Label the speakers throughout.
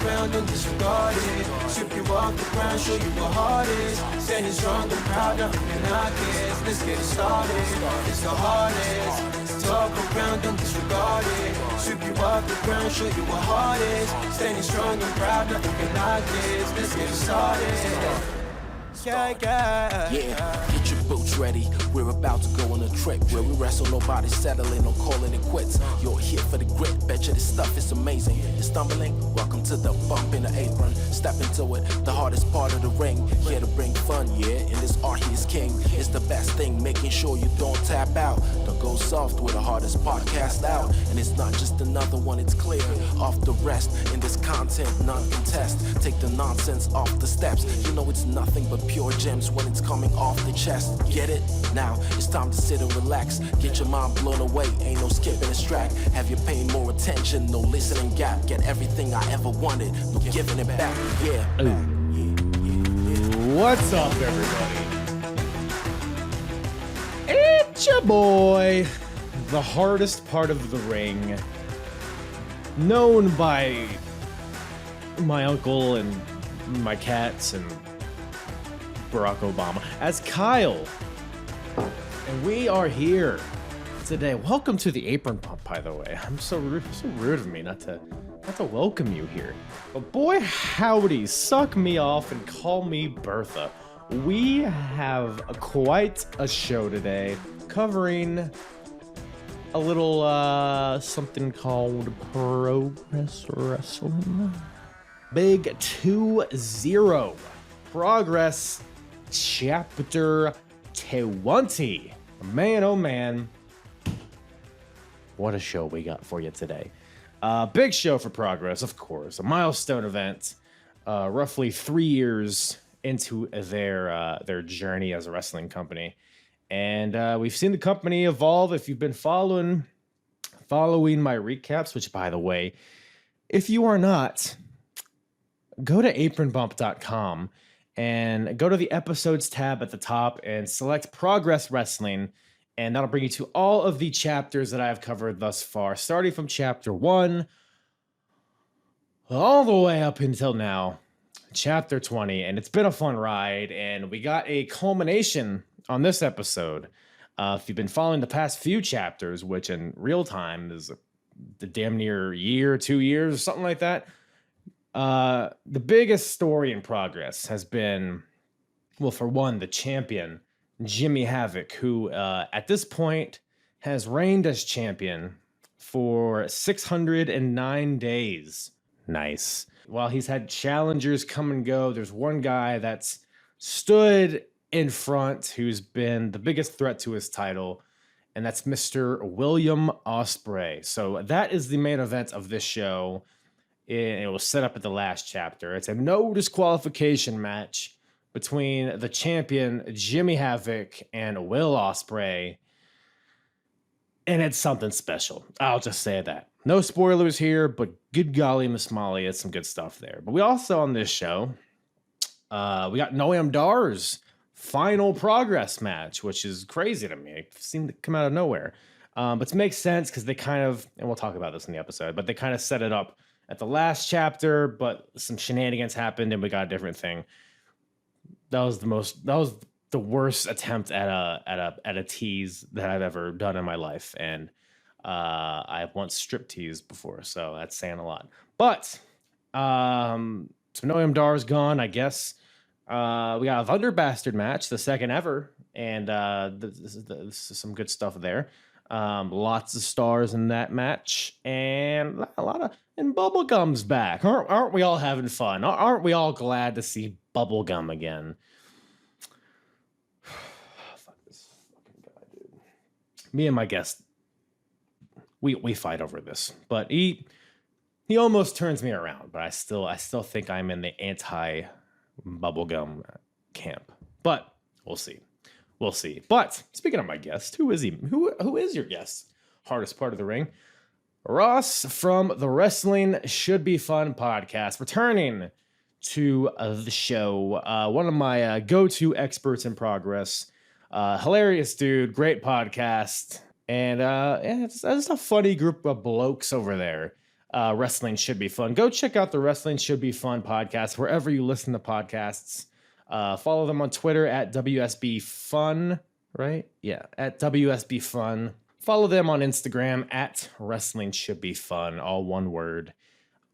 Speaker 1: around, don't disregard it. Sweep you off the ground, show you what heart is. Standing strong and proud, nothing can knock it. Let's get it started, it's the hardest. Talk around, don't disregard it. Sweep you off the ground, show you what heart is. Standing strong and proud, nothing can knock it. Let's get it started. Yeah,
Speaker 2: get your boots ready. We're about to go on a trip where we wrestle, nobody settling or calling it quits. You're here for the grit, betcha this stuff is amazing. You're stumbling, welcome to the bump in the apron. Step into it, the hardest part of the ring. Here to bring fun, yeah, and this art he is king. It's the best thing, making sure you don't tap out. Don't go soft with the hardest podcast out. And it's not just another one, it's clear. Off the rest, in this content, none contest. Take the nonsense off the steps. You know it's nothing but pure gems when it's coming off the chest. Get it? Now it's time to sit and relax. Get your mind blown away, ain't no skipping this track. Have you paying more attention, no listening gap. Get everything I ever wanted, no giving it back. Yeah.
Speaker 3: What's up, everybody? It's your boy, the hardest part of the ring, known by my uncle and my cats and Barack Obama as Kyle, and we are here today. Welcome to the Apron Pump, by the way. I'm so rude of me not to welcome you here. But boy, howdy, suck me off and call me Bertha. We have quite a show today, covering a little something called Progress Wrestling. Big 2-0. Progress Chapter 20. Man, oh man. What a show we got for you today. Big show for Progress, of course. A milestone event. Roughly 3 years into their journey as a wrestling company. And we've seen the company evolve. If you've been following my recaps, which, by the way, if you are not, go to apronbump.com and go to the episodes tab at the top and select Progress Wrestling. And that'll bring you to all of the chapters that I've covered thus far, starting from chapter 1 all the way up until now, chapter 20. And it's been a fun ride. And we got a culmination on this episode. If you've been following the past few chapters, which in real time is the damn near year, 2 years, something like that. The biggest story in Progress has been, well, for one, the champion, Jimmy Havoc, who at this point has reigned as champion for 609 days. Nice. While he's had challengers come and go, there's one guy that's stood in front who's been the biggest threat to his title, and that's Mr. Will Ospreay. So that is the main event of this show. It was set up at the last chapter. It's a no disqualification match between the champion Jimmy Havoc and Will Ospreay. And it's something special. I'll just say that. No spoilers here, but good golly, Miss Molly, it's some good stuff there. But we also on this show, we got Noam Dar's final Progress match, which is crazy to me. It seemed to come out of nowhere. But it makes sense because they kind of, and we'll talk about this in the episode, but they kind of set it up at the last chapter, but some shenanigans happened and we got a different thing. That was the worst attempt at a tease that I've ever done in my life. And I've once strip teased before, so that's saying a lot. But so Noam Dar's gone, I guess. We got a Thunderbastard match, the second ever, and this is some good stuff there. Lots of stars in that match, and and Bubblegum's back. Aren't we all having fun? Aren't we all glad to see Bubblegum again? Fuck this fucking guy, dude. Me and my guest, we fight over this, but he almost turns me around, but I still think I'm in the anti Bubblegum camp. But we'll see. We'll see. But speaking of my guest, who is he? Who is your guest? Hardest part of the ring. Ross from the Wrestling Should Be Fun podcast, returning to the show. One of my go-to experts in Progress. Hilarious dude, great podcast. And it's a funny group of blokes over there. Wrestling Should Be Fun. Go check out the Wrestling Should Be Fun podcast wherever you listen to podcasts. Follow them on Twitter at WSB Fun, right? Yeah, at WSB Fun. Follow them on Instagram at Wrestling Should Be Fun, all one word.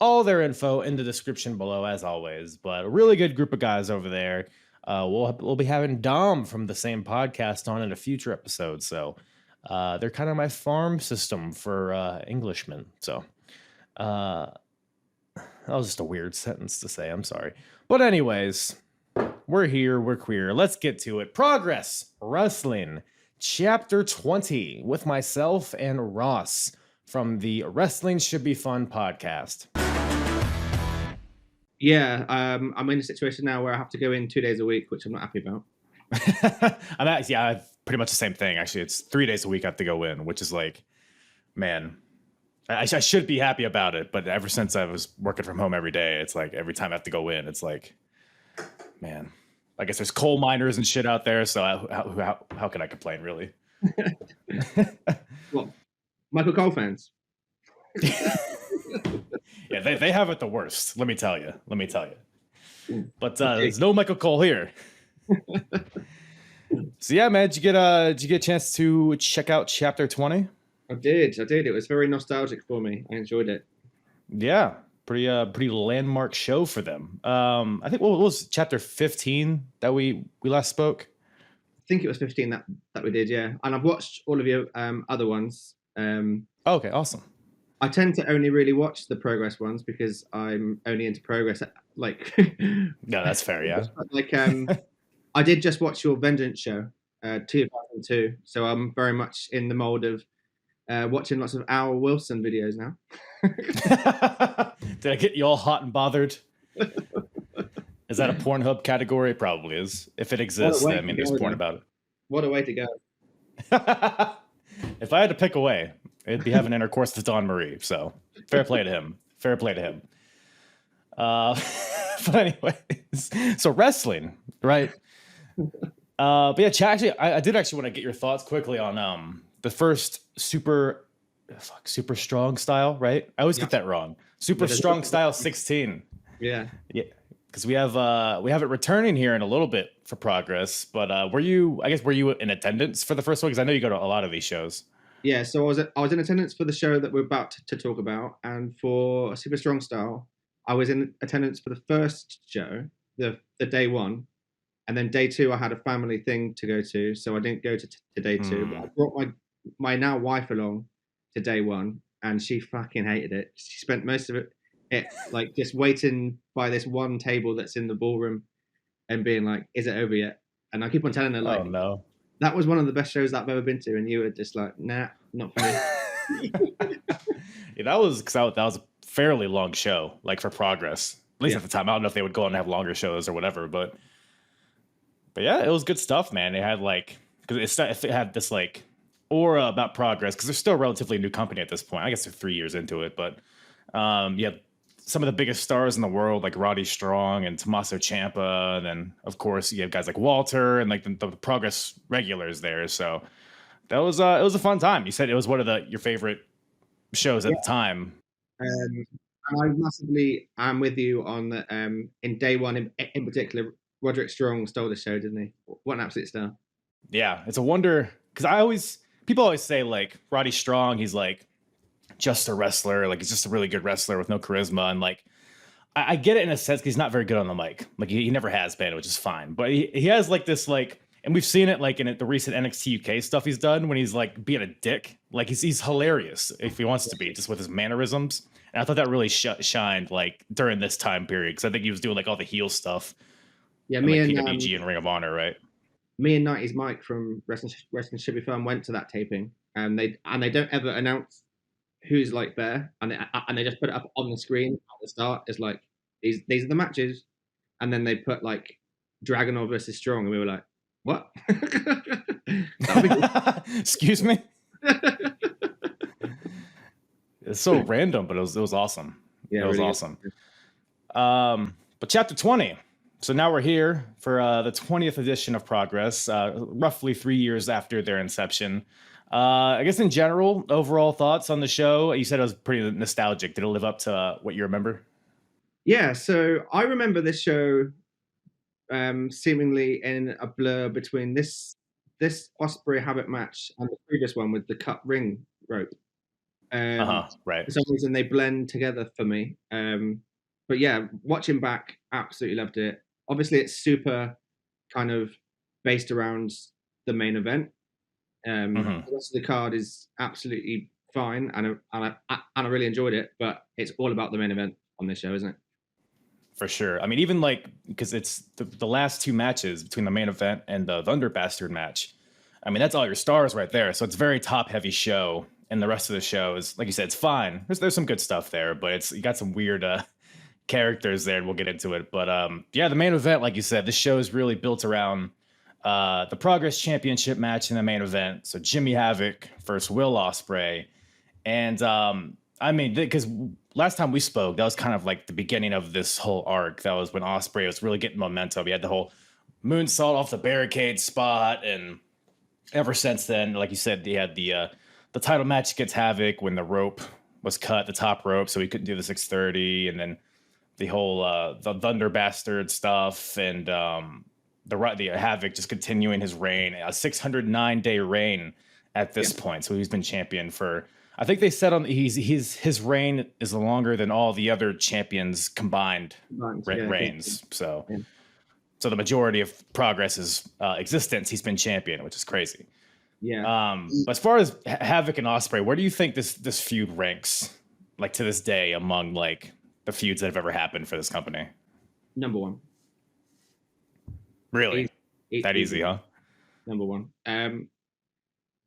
Speaker 3: All their info in the description below, as always. But a really good group of guys over there. We'll be having Dom from the same podcast on in a future episode. So they're kind of my farm system for Englishmen. So that was just a weird sentence to say. I'm sorry. But anyways, we're here. We're queer. Let's get to it. Progress Wrestling, Chapter 20, with myself and Ross from the Wrestling Should Be Fun podcast.
Speaker 4: Yeah, I'm in a situation now where I have to go in 2 days a week, which I'm not happy about.
Speaker 3: I'm pretty much the same thing. Actually, it's 3 days a week I have to go in, which is like, man, I should be happy about it. But ever since I was working from home every day, it's like every time I have to go in, it's like, man, I guess there's coal miners and shit out there. So how can I complain, really?
Speaker 4: Well, Michael Cole fans.
Speaker 3: Yeah, they have it the worst. Let me tell you. But there's no Michael Cole here. So yeah, man, did you get a chance to check out Chapter 20?
Speaker 4: I did. It was very nostalgic for me. I enjoyed it.
Speaker 3: Yeah, pretty landmark show for them. I think what was Chapter 15 that we last spoke?
Speaker 4: I think it was 15 that we did, yeah. And I've watched all of your other ones.
Speaker 3: Okay, awesome.
Speaker 4: I tend to only really watch the Progress ones because I'm only into Progress. Like,
Speaker 3: no, that's fair. Yeah.
Speaker 4: Like, I did just watch your Vengeance show, 2002. So I'm very much in the mold of watching lots of Al Wilson videos now.
Speaker 3: Did I get you all hot and bothered? Is that a Pornhub category? It probably is. If it exists, then, I mean, there's porn about it.
Speaker 4: What a way to go.
Speaker 3: If I had to pick away, it'd be having intercourse with Dawn Marie. So fair play to him. But anyways, so wrestling, right? But yeah, actually, I did actually want to get your thoughts quickly on the first super strong style, right? I always get that wrong. Super strong style 16.
Speaker 4: Yeah.
Speaker 3: Because we have it returning here in a little bit for Progress. But were you in attendance for the first one? Because I know you go to a lot of these shows.
Speaker 4: Yeah, so I was in attendance for the show that we're about to talk about, and for Super Strong Style, I was in attendance for the first show, the day one, and then day two I had a family thing to go to, so I didn't go to day two. But I brought my now wife along to day one, and she fucking hated it. She spent most of it like just waiting by this one table that's in the ballroom, and being like, "Is it over yet?" And I keep on telling her like,
Speaker 3: "Oh no."
Speaker 4: That was one of the best shows that I've ever been to, and you were just like, "Nah, not for me."
Speaker 3: Yeah, that was a fairly long show, like for Progress. At least at the time, I don't know if they would go on and have longer shows or whatever, but yeah, it was good stuff, man. They had because it had this like aura about Progress because they're still a relatively new company at this point. I guess they're 3 years into it, but yeah. Some of the biggest stars in the world, like Roddy Strong and Tommaso Ciampa, and then of course you have guys like Walter and like the Progress regulars there. So that was it was a fun time. You said it was one of your favorite shows at the time.
Speaker 4: And I massively am with you on that. In day one, in particular, Roderick Strong stole the show, didn't he? What an absolute star!
Speaker 3: Yeah, it's a wonder because people always say like Roddy Strong, he's like just a wrestler, like he's just a really good wrestler with no charisma, and like I get it in a sense because he's not very good on the mic, like he never has been, which is fine, but he has like this like, and we've seen it like in the recent NXT UK stuff he's done when he's like being a dick, like he's hilarious if he wants to be, just with his mannerisms, and I thought that really shined like during this time period because I think he was doing like all the heel stuff.
Speaker 4: Yeah,
Speaker 3: me and PWG and Ring of Honor, right?
Speaker 4: Me and 90s Mike from Wrestling Should Be Fun went to that taping, and they don't ever announce who's like there, and they just put it up on the screen at the start. It's like these are the matches, and then they put like Dragunov versus Strong, and we were like, what?
Speaker 3: Excuse me. It's so random, but it was awesome. Yeah, it was really awesome. But chapter 20. So now we're here for the 20th edition of Progress, roughly 3 years after their inception. I guess in general, overall thoughts on the show. You said it was pretty nostalgic. Did it live up to what you remember?
Speaker 4: Yeah, so I remember this show seemingly in a blur between this Osprey Havoc match and the previous one with the cut ring rope.
Speaker 3: Right.
Speaker 4: For some reason, they blend together for me. But yeah, watching back, absolutely loved it. Obviously, it's super kind of based around the main event. The rest of the card is absolutely fine, and I really enjoyed it. But it's all about the main event on this show, isn't it?
Speaker 3: For sure. I mean, even like, because it's the last two matches between the main event and the Thunderbastard match. I mean, that's all your stars right there. So it's a very top heavy show. And the rest of the show is, like you said, it's fine. There's some good stuff there, but you got some weird characters there, and we'll get into it. But yeah, the main event, like you said, this show is really built around the Progress Championship match in the main event. So Jimmy Havoc versus Will Ospreay. And I mean, because last time we spoke, that was kind of like the beginning of this whole arc. That was when Ospreay was really getting momentum. He had the whole moonsault off the barricade spot, and ever since then, like you said, he had the title match against Havoc when the rope was cut, the top rope, so he couldn't do the 630, and then the whole the Thunderbastard stuff, and the Havoc just continuing his reign, a 609-day reign at this point. So he's been champion for, I think they said on his reign is longer than all the other champions combined reigns. So the majority of Progress's existence, he's been champion, which is crazy.
Speaker 4: Yeah.
Speaker 3: But as far as Havoc and Ospreay, where do you think this feud ranks, like to this day, among like the feuds that have ever happened for this company?
Speaker 4: Number one.
Speaker 3: Really? That easy, huh?
Speaker 4: Number one.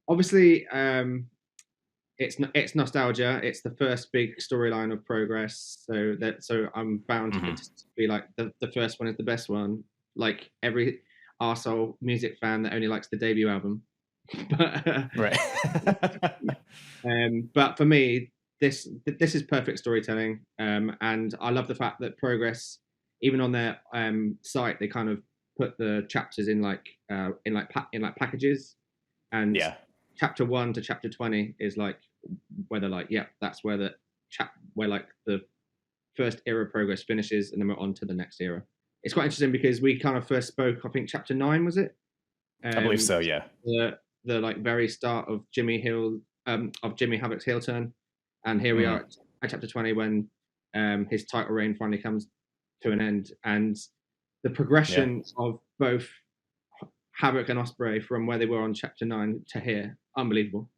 Speaker 4: Obviously, it's nostalgia. It's the first big storyline of Progress, so I'm bound to be like the first one is the best one. Like every arsehole music fan that only likes the debut album.
Speaker 3: Right.
Speaker 4: But for me, this is perfect storytelling, and I love the fact that Progress, even on their site, they kind of put the chapters in packages, and chapter 1 to chapter 20 is like where they're like, that's where the first era of Progress finishes, and then we're on to the next era. It's quite interesting because we kind of first spoke, I think chapter 9 was it?
Speaker 3: I believe so, yeah.
Speaker 4: The like very start of Jimmy Havoc's heel turn, and here we are at chapter 20 when his title reign finally comes to an end, and the progression of both Havoc and Ospreay from where they were on chapter 9 to here, unbelievable.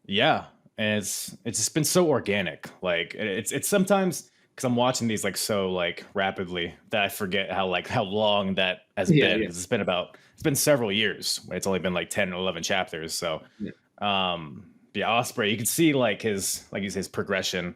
Speaker 3: Yeah, and it's just been so organic. Like it's sometimes, because I'm watching these like so like rapidly, that I forget how long that has been. Yeah. It's been several years. It's only been like 10 or 11 chapters. So Ospreay, you can see like his progression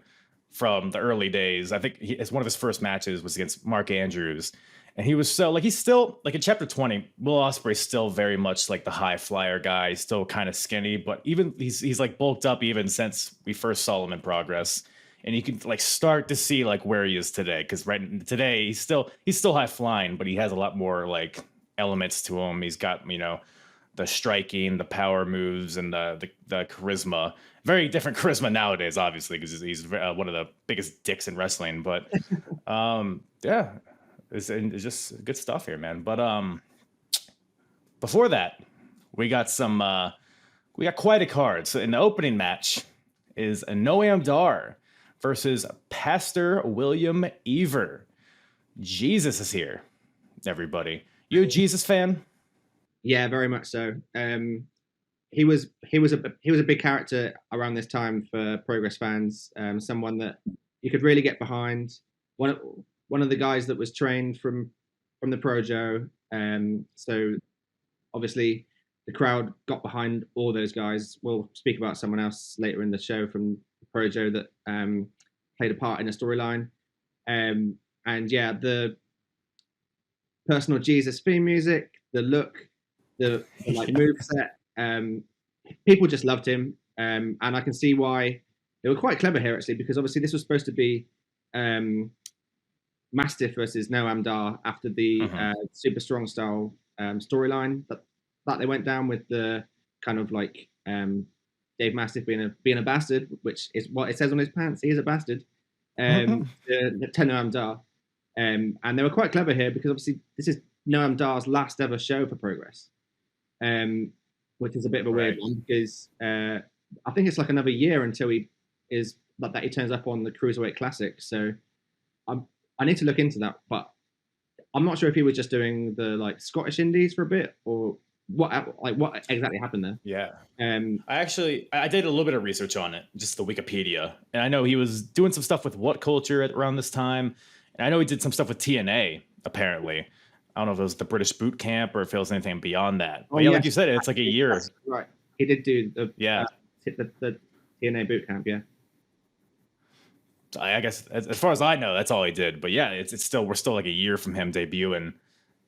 Speaker 3: from the early days. I think it's one of his first matches was against Mark Andrews, and he was so like, he's still like in chapter 20, Will Ospreay's still very much like the high flyer guy. He's still kind of skinny, but even he's like bulked up even since we first saw him in Progress. And you can like start to see like where he is today, because right today he's still high flying, but he has a lot more like elements to him. He's got, the striking, the power moves, and the charisma. Very different charisma nowadays, obviously, because he's one of the biggest dicks in wrestling. But it's just good stuff here, man. But before that, we got quite a card. So in the opening match is a Noam Dar versus Pastor William Ever. Jesus is here, everybody. You a Jesus fan?
Speaker 4: Yeah, very much so. He was a big character around this time for Progress fans. Someone that you could really get behind. One of the guys that was trained from the Projo. So obviously the crowd got behind all those guys. We'll speak about someone else later in the show from Projo that played a part in a storyline. And yeah, the personal Jesus theme music, the look, the like move set. People just loved him, and I can see why they were quite clever here actually, because obviously this was supposed to be Mastiff versus Noam Dar after the Super Strong Style storyline that they went down with the kind of like Dave Mastiff being a bastard, which is what it says on his pants. He is a bastard. To Noam Dar. And they were quite clever here because obviously this is Noam Dar's last ever show for Progress, which is a bit of a weird one because I think it's like another year until he turns up on the Cruiserweight Classic. So I need to look into that, but I'm not sure if he was just doing the like Scottish Indies for a bit or what exactly happened there.
Speaker 5: Yeah. I did a little bit of research on it, just the Wikipedia, and I know he was doing some stuff with What Culture around this time, and I know he did some stuff with TNA apparently. I don't know if it was the British Boot Camp or if it was anything beyond that. But like you said, it's like a year.
Speaker 4: Right. He did do the the TNA Boot Camp. Yeah.
Speaker 5: I guess as far as I know, that's all he did. But yeah, it's still we're still like a year from him debuting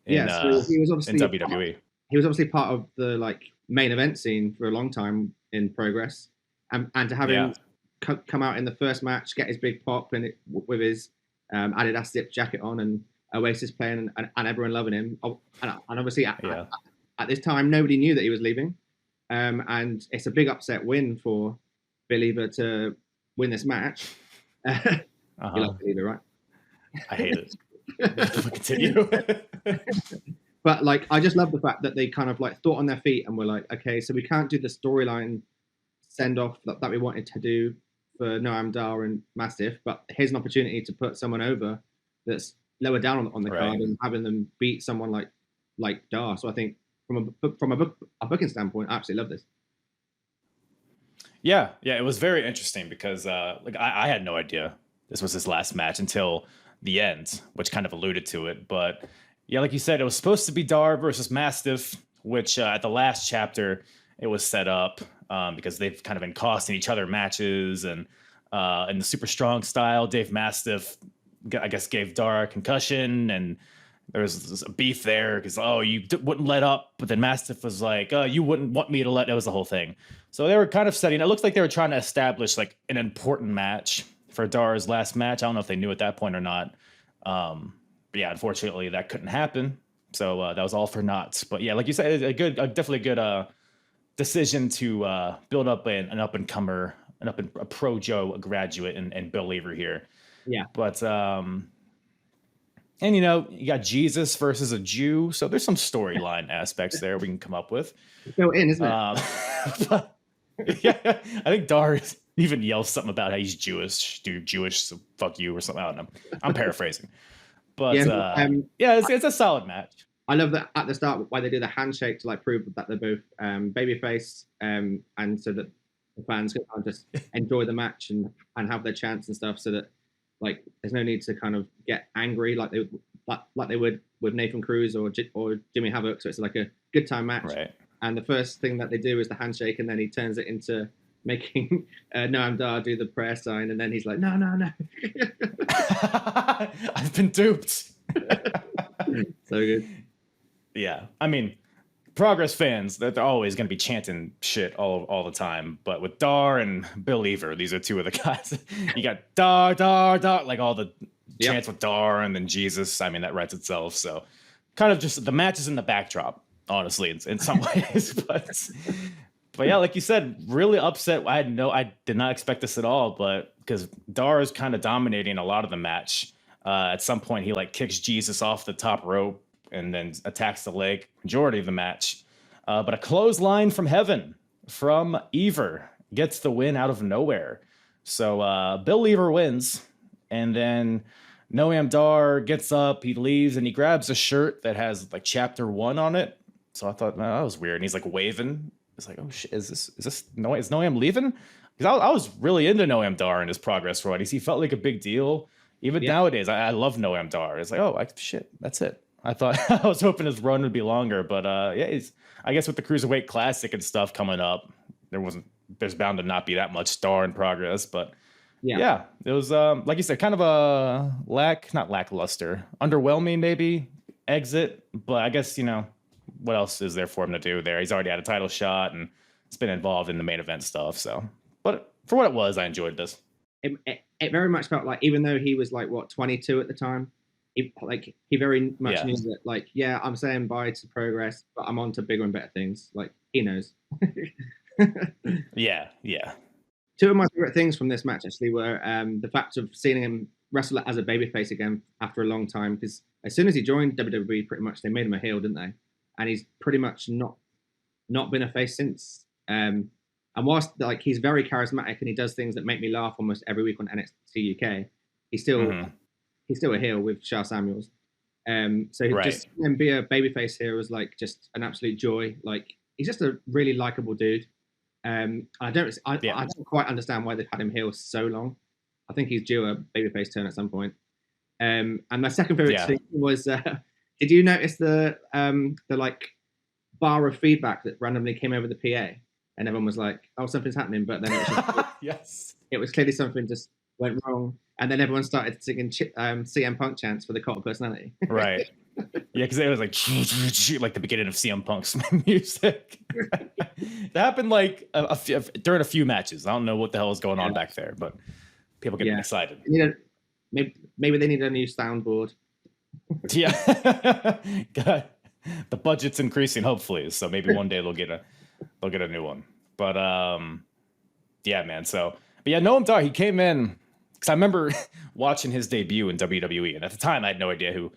Speaker 4: so he was obviously
Speaker 5: in WWE.
Speaker 4: He was obviously part of the like main event scene for a long time in Progress, and to have him come out in the first match, get his big pop and with his Adidas Zip jacket on and Oasis playing and everyone loving him, and obviously at this time nobody knew that he was leaving, and it's a big upset win for Believer to win this match. You like Believer, right?
Speaker 5: I hate it. Continue.
Speaker 4: But like, I just love the fact that they kind of like thought on their feet and were like, okay, so we can't do the storyline send off that we wanted to do for Noam Dar and Mastiff, but here's an opportunity to put someone over that's lower down on the card and having them beat someone like Dar. So I think from a booking standpoint, I absolutely love this.
Speaker 5: Yeah, it was very interesting because like I had no idea this was his last match until the end, which kind of alluded to it. But yeah, like you said, it was supposed to be Dar versus Mastiff, which at the last chapter it was set up because they've kind of been costing each other matches, and in the super strong style, Dave Mastiff, I guess, gave Dar a concussion, and there was a beef there because you wouldn't let up, but then Mastiff was like, you wouldn't want me to let. It was the whole thing. So they were kind of setting. It looks like they were trying to establish like an important match for Dar's last match. I don't know if they knew at that point or not. But yeah, unfortunately, that couldn't happen. So that was all for naught. But yeah, like you said, definitely a good decision to build up an up-and-comer, a pro Joe, a graduate, and Believer here.
Speaker 4: Yeah.
Speaker 5: But and you got Jesus versus a Jew, so there's some storyline aspects there we can come up with.
Speaker 4: It's built in, isn't it?
Speaker 5: Yeah, I think Dar even yells something about how he's Jewish, dude, Jewish, so fuck you or something. I don't know. I'm paraphrasing. But it's a solid match.
Speaker 4: I love that at the start why they do the handshake to like prove that they're both babyface, and so that the fans can kind of just enjoy the match and have their chance and stuff. So that like there's no need to kind of get angry like they would with Nathan Cruz or Jimmy Havoc. So it's like a good time match.
Speaker 5: Right.
Speaker 4: And the first thing that they do is the handshake, and then he turns it into making Noam Dar do the prayer sign, and then he's like, no.
Speaker 5: I've been duped.
Speaker 4: So good.
Speaker 5: Yeah, I mean, Progress fans, they're always going to be chanting shit all the time. But with Dar and Believer, these are two of the guys. You got Dar, like all the chants with Dar, and then Jesus. I mean, that writes itself. So kind of just the match is in the backdrop, honestly, in some ways. But yeah, like you said, really upset. I did not expect this at all, but because Dar is kind of dominating a lot of the match. At some point, he like kicks Jesus off the top rope and then attacks the leg majority of the match. But a clothesline from heaven from Ever gets the win out of nowhere. So Believer wins, and then Noam Dar gets up, he leaves, and he grabs a shirt that has like chapter 1 on it. So I thought, that was weird. And he's like waving. It's like, oh shit, is Noam leaving? Because I was really into Noam Dar in his Progress run. He felt like a big deal. Even nowadays, I love Noam Dar. It's like, shit, that's it. I thought I was hoping his run would be longer, but I guess with the Cruiserweight Classic and stuff coming up, there's bound to not be that much Dar in Progress, but yeah, it was like you said, kind of a not lackluster, underwhelming maybe exit, but I guess what else is there for him to do there? He's already had a title shot and it's been involved in the main event stuff. So, but for what it was, I enjoyed this.
Speaker 4: It very much felt like, even though he was like 22 at the time, he very much knew that, like, I'm saying bye to Progress, but I'm on to bigger and better things. Like, he knows.
Speaker 5: Yeah, yeah.
Speaker 4: Two of my favorite things from this match actually were the fact of seeing him wrestle as a babyface again after a long time. Because as soon as he joined WWE, pretty much they made him a heel, didn't they? And he's pretty much not been a face since. And whilst like he's very charismatic and he does things that make me laugh almost every week on NXT UK, he's still a heel with Shah Samuels. So
Speaker 5: Right.
Speaker 4: just seeing him be a babyface here was like just an absolute joy. Like he's just a really likable dude. I don't quite understand why they've had him heel so long. I think he's due a babyface turn at some point. And my second favorite thing was, did you notice the like bar of feedback that randomly came over the PA, and everyone was like, "Oh, something's happening," but then it was just,
Speaker 5: Yes.
Speaker 4: it was clearly something just went wrong, and then everyone started singing CM Punk chants for the cult of personality.
Speaker 5: Right. Yeah, because it was like like the beginning of CM Punk's music. That happened like during a few matches. I don't know what the hell is going on back there, but people getting excited.
Speaker 4: Maybe they need a new soundboard.
Speaker 5: Yeah. God, the budget's increasing, hopefully. So maybe one day they'll get a new one. But yeah, man. So, but yeah, Noam Dar, he came in because I remember watching his debut in WWE, and at the time I had no idea who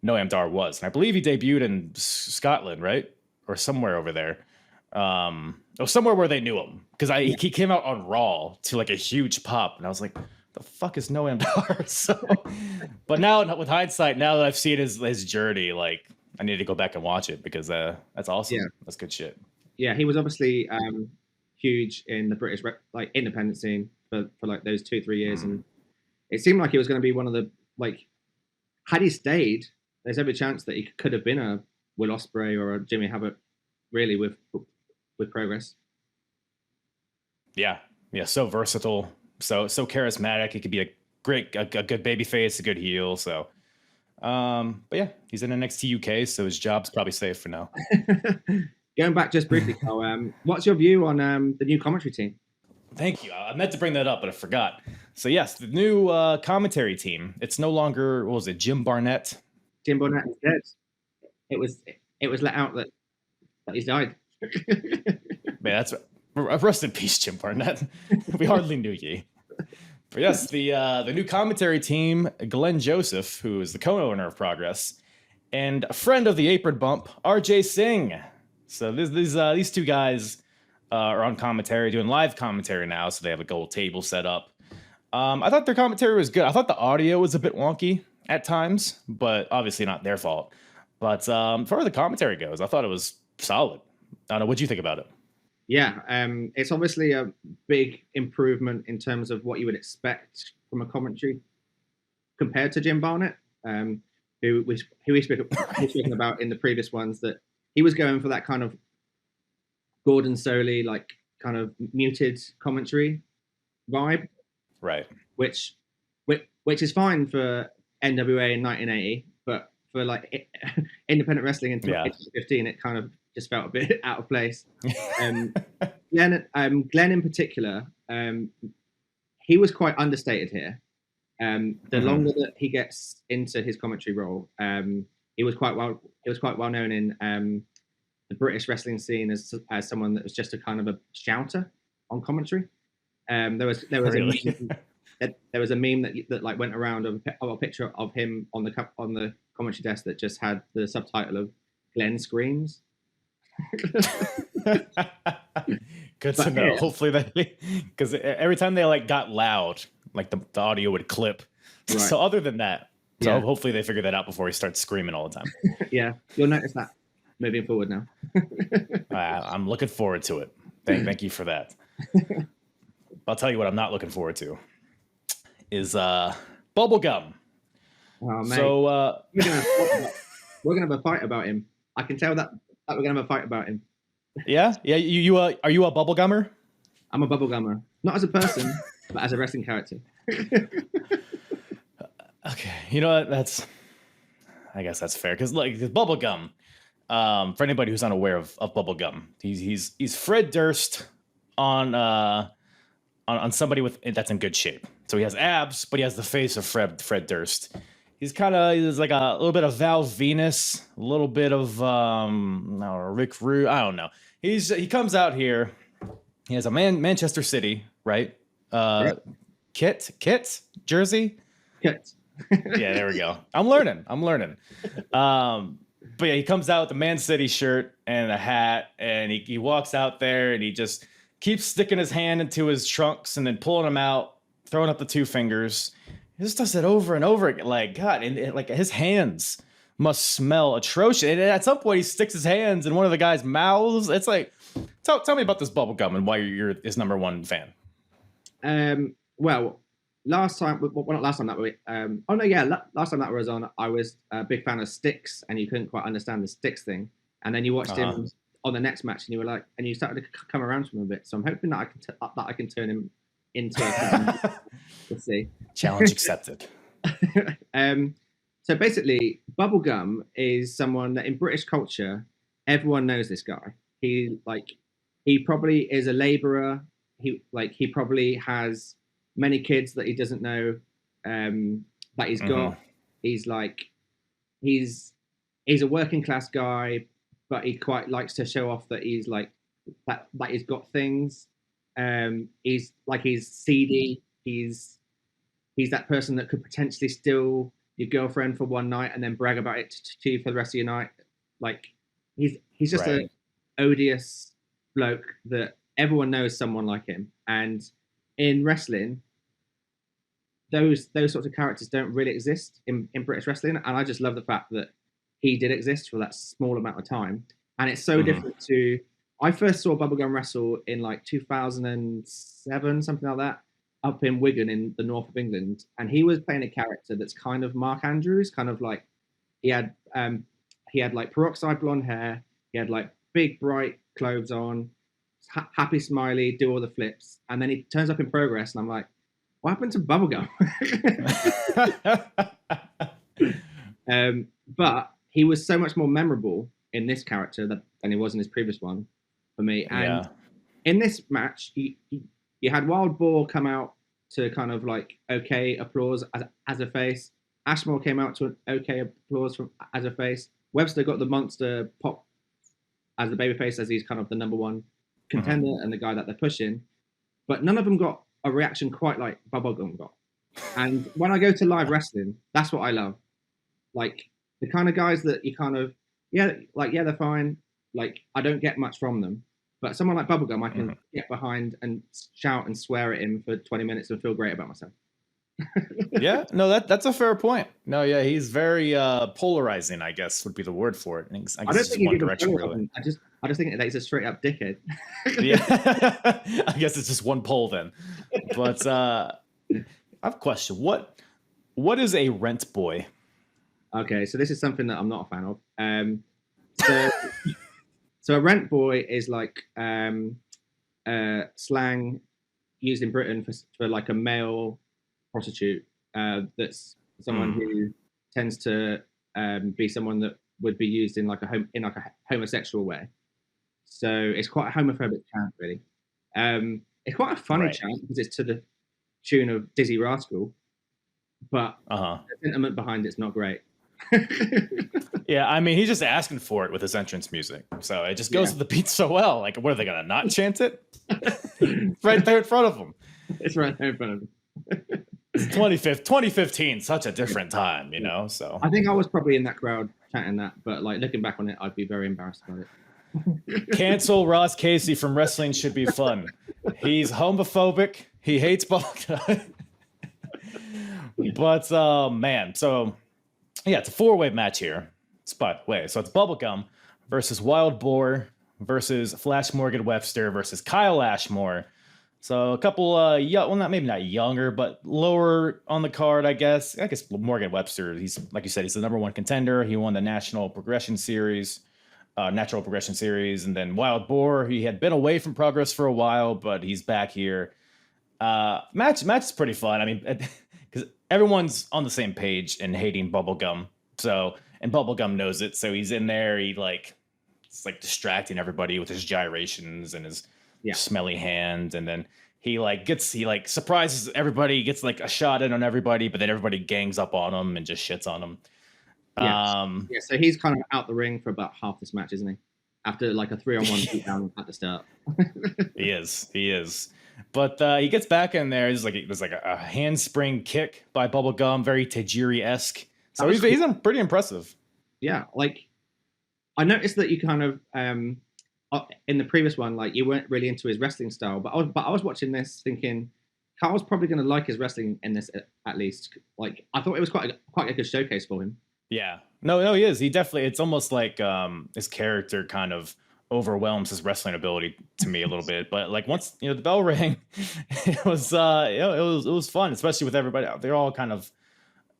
Speaker 5: Noam Dar was, and I believe he debuted in Scotland, right, or somewhere over there, or somewhere where they knew him, because he came out on Raw to like a huge pop, and I was like, the fuck is Noam Dar? So, but now with hindsight, now that I've seen his journey, like I need to go back and watch it because that's awesome.
Speaker 4: Yeah.
Speaker 5: That's good shit.
Speaker 4: Yeah, he was obviously huge in the British like independent scene for like those 2-3 years, and it seemed like he was going to be one of the like, had he stayed, there's every chance that he could have been a Will Ospreay or a Jimmy Havoc, really, with progress.
Speaker 5: Yeah, so versatile, so charismatic. He could be a good baby face, a good heel. So, but yeah, he's in NXT UK, so his job's probably safe for now.
Speaker 4: Going back just briefly, Carl, what's your view on the new commentary team?
Speaker 5: Thank you. I meant to bring that up, but I forgot. So yes, the new commentary team. It's no longer, what was it, Jim Barnett?
Speaker 4: Jim Barnett is dead. It was let out that he's died.
Speaker 5: Man, that's rest in peace, Jim Barnett. We hardly knew ye. But yes, the new commentary team, Glenn Joseph, who is the co-owner of Progress, and a friend of the Apron Bump, RJ Singh. So these two guys are on commentary, doing live commentary now. So they have a gold table set up. I thought their commentary was good. I thought the audio was a bit wonky at times, but obviously not their fault. But as far as the commentary goes, I thought it was solid. I don't know. What'd you think about it?
Speaker 4: Yeah, it's obviously a big improvement in terms of what you would expect from a commentary compared to Jim Barnett, who we spoken about in the previous ones, that he was going for that kind of Gordon Soley, like kind of muted commentary vibe,
Speaker 5: right?
Speaker 4: Which is fine for NWA in 1980, but for like independent wrestling in 2015, it kind of just felt a bit out of place. Glenn in particular, he was quite understated here. The longer that he gets into his commentary role, he was quite well known in the British wrestling scene as someone that was just a kind of a shouter on commentary. There was a meme that like went around of a picture of him on the commentary desk that just had the subtitle of Glenn Screams.
Speaker 5: Good to know. Yeah. Hopefully because every time they like got loud, like the audio would clip. Right. So other than that, hopefully they figure that out before he starts screaming all the time.
Speaker 4: Yeah, you'll notice that moving forward now.
Speaker 5: I'm looking forward to it. Thank you for that. I'll tell you what I'm not looking forward to is Bubblegum.
Speaker 4: Oh, mate.
Speaker 5: So
Speaker 4: we're gonna have a fight about him. I can tell that we're gonna have a fight about him.
Speaker 5: Yeah. You are you a Bubblegummer?
Speaker 4: I'm a Bubblegummer, not as a person, but as a wrestling character.
Speaker 5: Okay, you know what? I guess that's fair, because like Bubblegum. For anybody who's unaware of Bubblegum, he's Fred Durst on somebody that's in good shape. So he has abs, but he has the face of Fred Durst. He's like a little bit of Val Venus, a little bit of Rick Rude. I don't know. He comes out here He has a Manchester City, right?
Speaker 4: Yep.
Speaker 5: Kit jersey.
Speaker 4: Kit.
Speaker 5: Yeah, there we go. I'm learning. But yeah, he comes out with the Man City shirt and a hat, and he walks out there and he just keeps sticking his hand into his trunks and then pulling them out, throwing up the two fingers. He just does it over and over again. Like, God, and like his hands must smell atrocious. And at some point, he sticks his hands in one of the guy's mouths. It's like, tell me about this Bubblegum and why you're his number one fan.
Speaker 4: Well, last time that we, last time that we was on, I was a big fan of Sticks, and you couldn't quite understand the Sticks thing. And then you watched him on the next match, and you were like, and you started to come around to him a bit. So I'm hoping that I can turn him into a we'll see.
Speaker 5: Challenge accepted.
Speaker 4: So basically, Bubblegum is someone that in British culture, everyone knows this guy. He probably is a labourer. He probably has many kids that he doesn't know that he's got. He's a working class guy, but he quite likes to show off that he's like that he's got things. He's seedy. He's that person that could potentially steal your girlfriend for one night and then brag about it to you for the rest of your night. Like he's just an odious bloke that everyone knows someone like him. And in wrestling, those sorts of characters don't really exist in British wrestling. And I just love the fact that he did exist for that small amount of time. And it's so different to, I first saw Bubblegum wrestle in like 2007, something like that, up in Wigan in the north of England. And he was playing a character that's kind of Mark Andrews, kind of like, he had like peroxide blonde hair. He had like big bright clothes on, happy smiley, do all the flips. And then he turns up in Progress and I'm like, what happened to Bubblegum? But he was so much more memorable in this character than he was in his previous one for me. And in this match, you had Wild Boar come out to kind of like okay applause as a face. Ashmore came out to an okay applause as a face. Webster got the monster pop as the babyface, as he's kind of the number one contender and the guy that they're pushing. But none of them got a reaction quite like Bubblegum got. And when I go to live wrestling, that's what I love. Like the kind of guys that you kind of, they're fine. Like I don't get much from them. But someone like Bubblegum, I can get behind and shout and swear at him for 20 minutes and feel great about myself.
Speaker 5: Yeah, no, that's a fair point. No, yeah, he's very polarizing, I guess would be the word for it. I don't think he's one direction, really.
Speaker 4: I just think that he's a straight up dickhead.
Speaker 5: Yeah, I guess it's just one pole then. But I have a question. What is a rent boy?
Speaker 4: Okay, so this is something that I'm not a fan of. So a rent boy is like slang used in Britain for like a male prostitute. That's someone who tends to be someone that would be used in like a homosexual way. So it's quite a homophobic chant, really. It's quite a funny chant because it's to the tune of Dizzy Rascal, but the sentiment behind it's not great.
Speaker 5: Yeah, I mean, he's just asking for it with his entrance music, so it just goes with the beat so well. Like, what are they gonna not chant it? Right there in front of them.
Speaker 4: It's right there in front of them.
Speaker 5: It's 2015, such a different time, you know. So
Speaker 4: I think I was probably in that crowd chanting that, but like looking back on it, I'd be very embarrassed about it.
Speaker 5: Cancel Ross Casey from Wrestling Should Be Fun. He's homophobic. He hates Bubblegum. But man, so yeah, it's a 4-way match here. So it's Bubblegum versus Wild Boar versus Flash Morgan Webster versus Kyle Ashmore. So a couple, maybe not younger, but lower on the card, I guess. I guess Morgan Webster, he's, like you said, he's the number one contender. He won the Natural Progression Series. And then Wild Boar, he had been away from Progress for a while, but he's back here. Match is pretty fun. I mean, because everyone's on the same page in hating Bubblegum. And Bubblegum knows it, so he's in there. It's like distracting everybody with his gyrations and his smelly hands, and then he surprises everybody, gets like a shot in on everybody, but then everybody gangs up on him and just shits on him.
Speaker 4: So he's kind of out the ring for about half this match, isn't he? after like a 3-on-1 beatdown at the start.
Speaker 5: He is. But he gets back in there. There's like a handspring kick by Bubblegum, very Tajiri-esque. So he's pretty impressive.
Speaker 4: Yeah, like I noticed that you kind of in the previous one, like you weren't really into his wrestling style, but I was watching this thinking Carl's probably going to like his wrestling in this at least. Like I thought it was quite a good showcase for him.
Speaker 5: Yeah, no, he is. He definitely. It's almost like his character kind of overwhelms his wrestling ability to me a little bit. But like once the bell rang, it was it was fun, especially with everybody. They're all kind of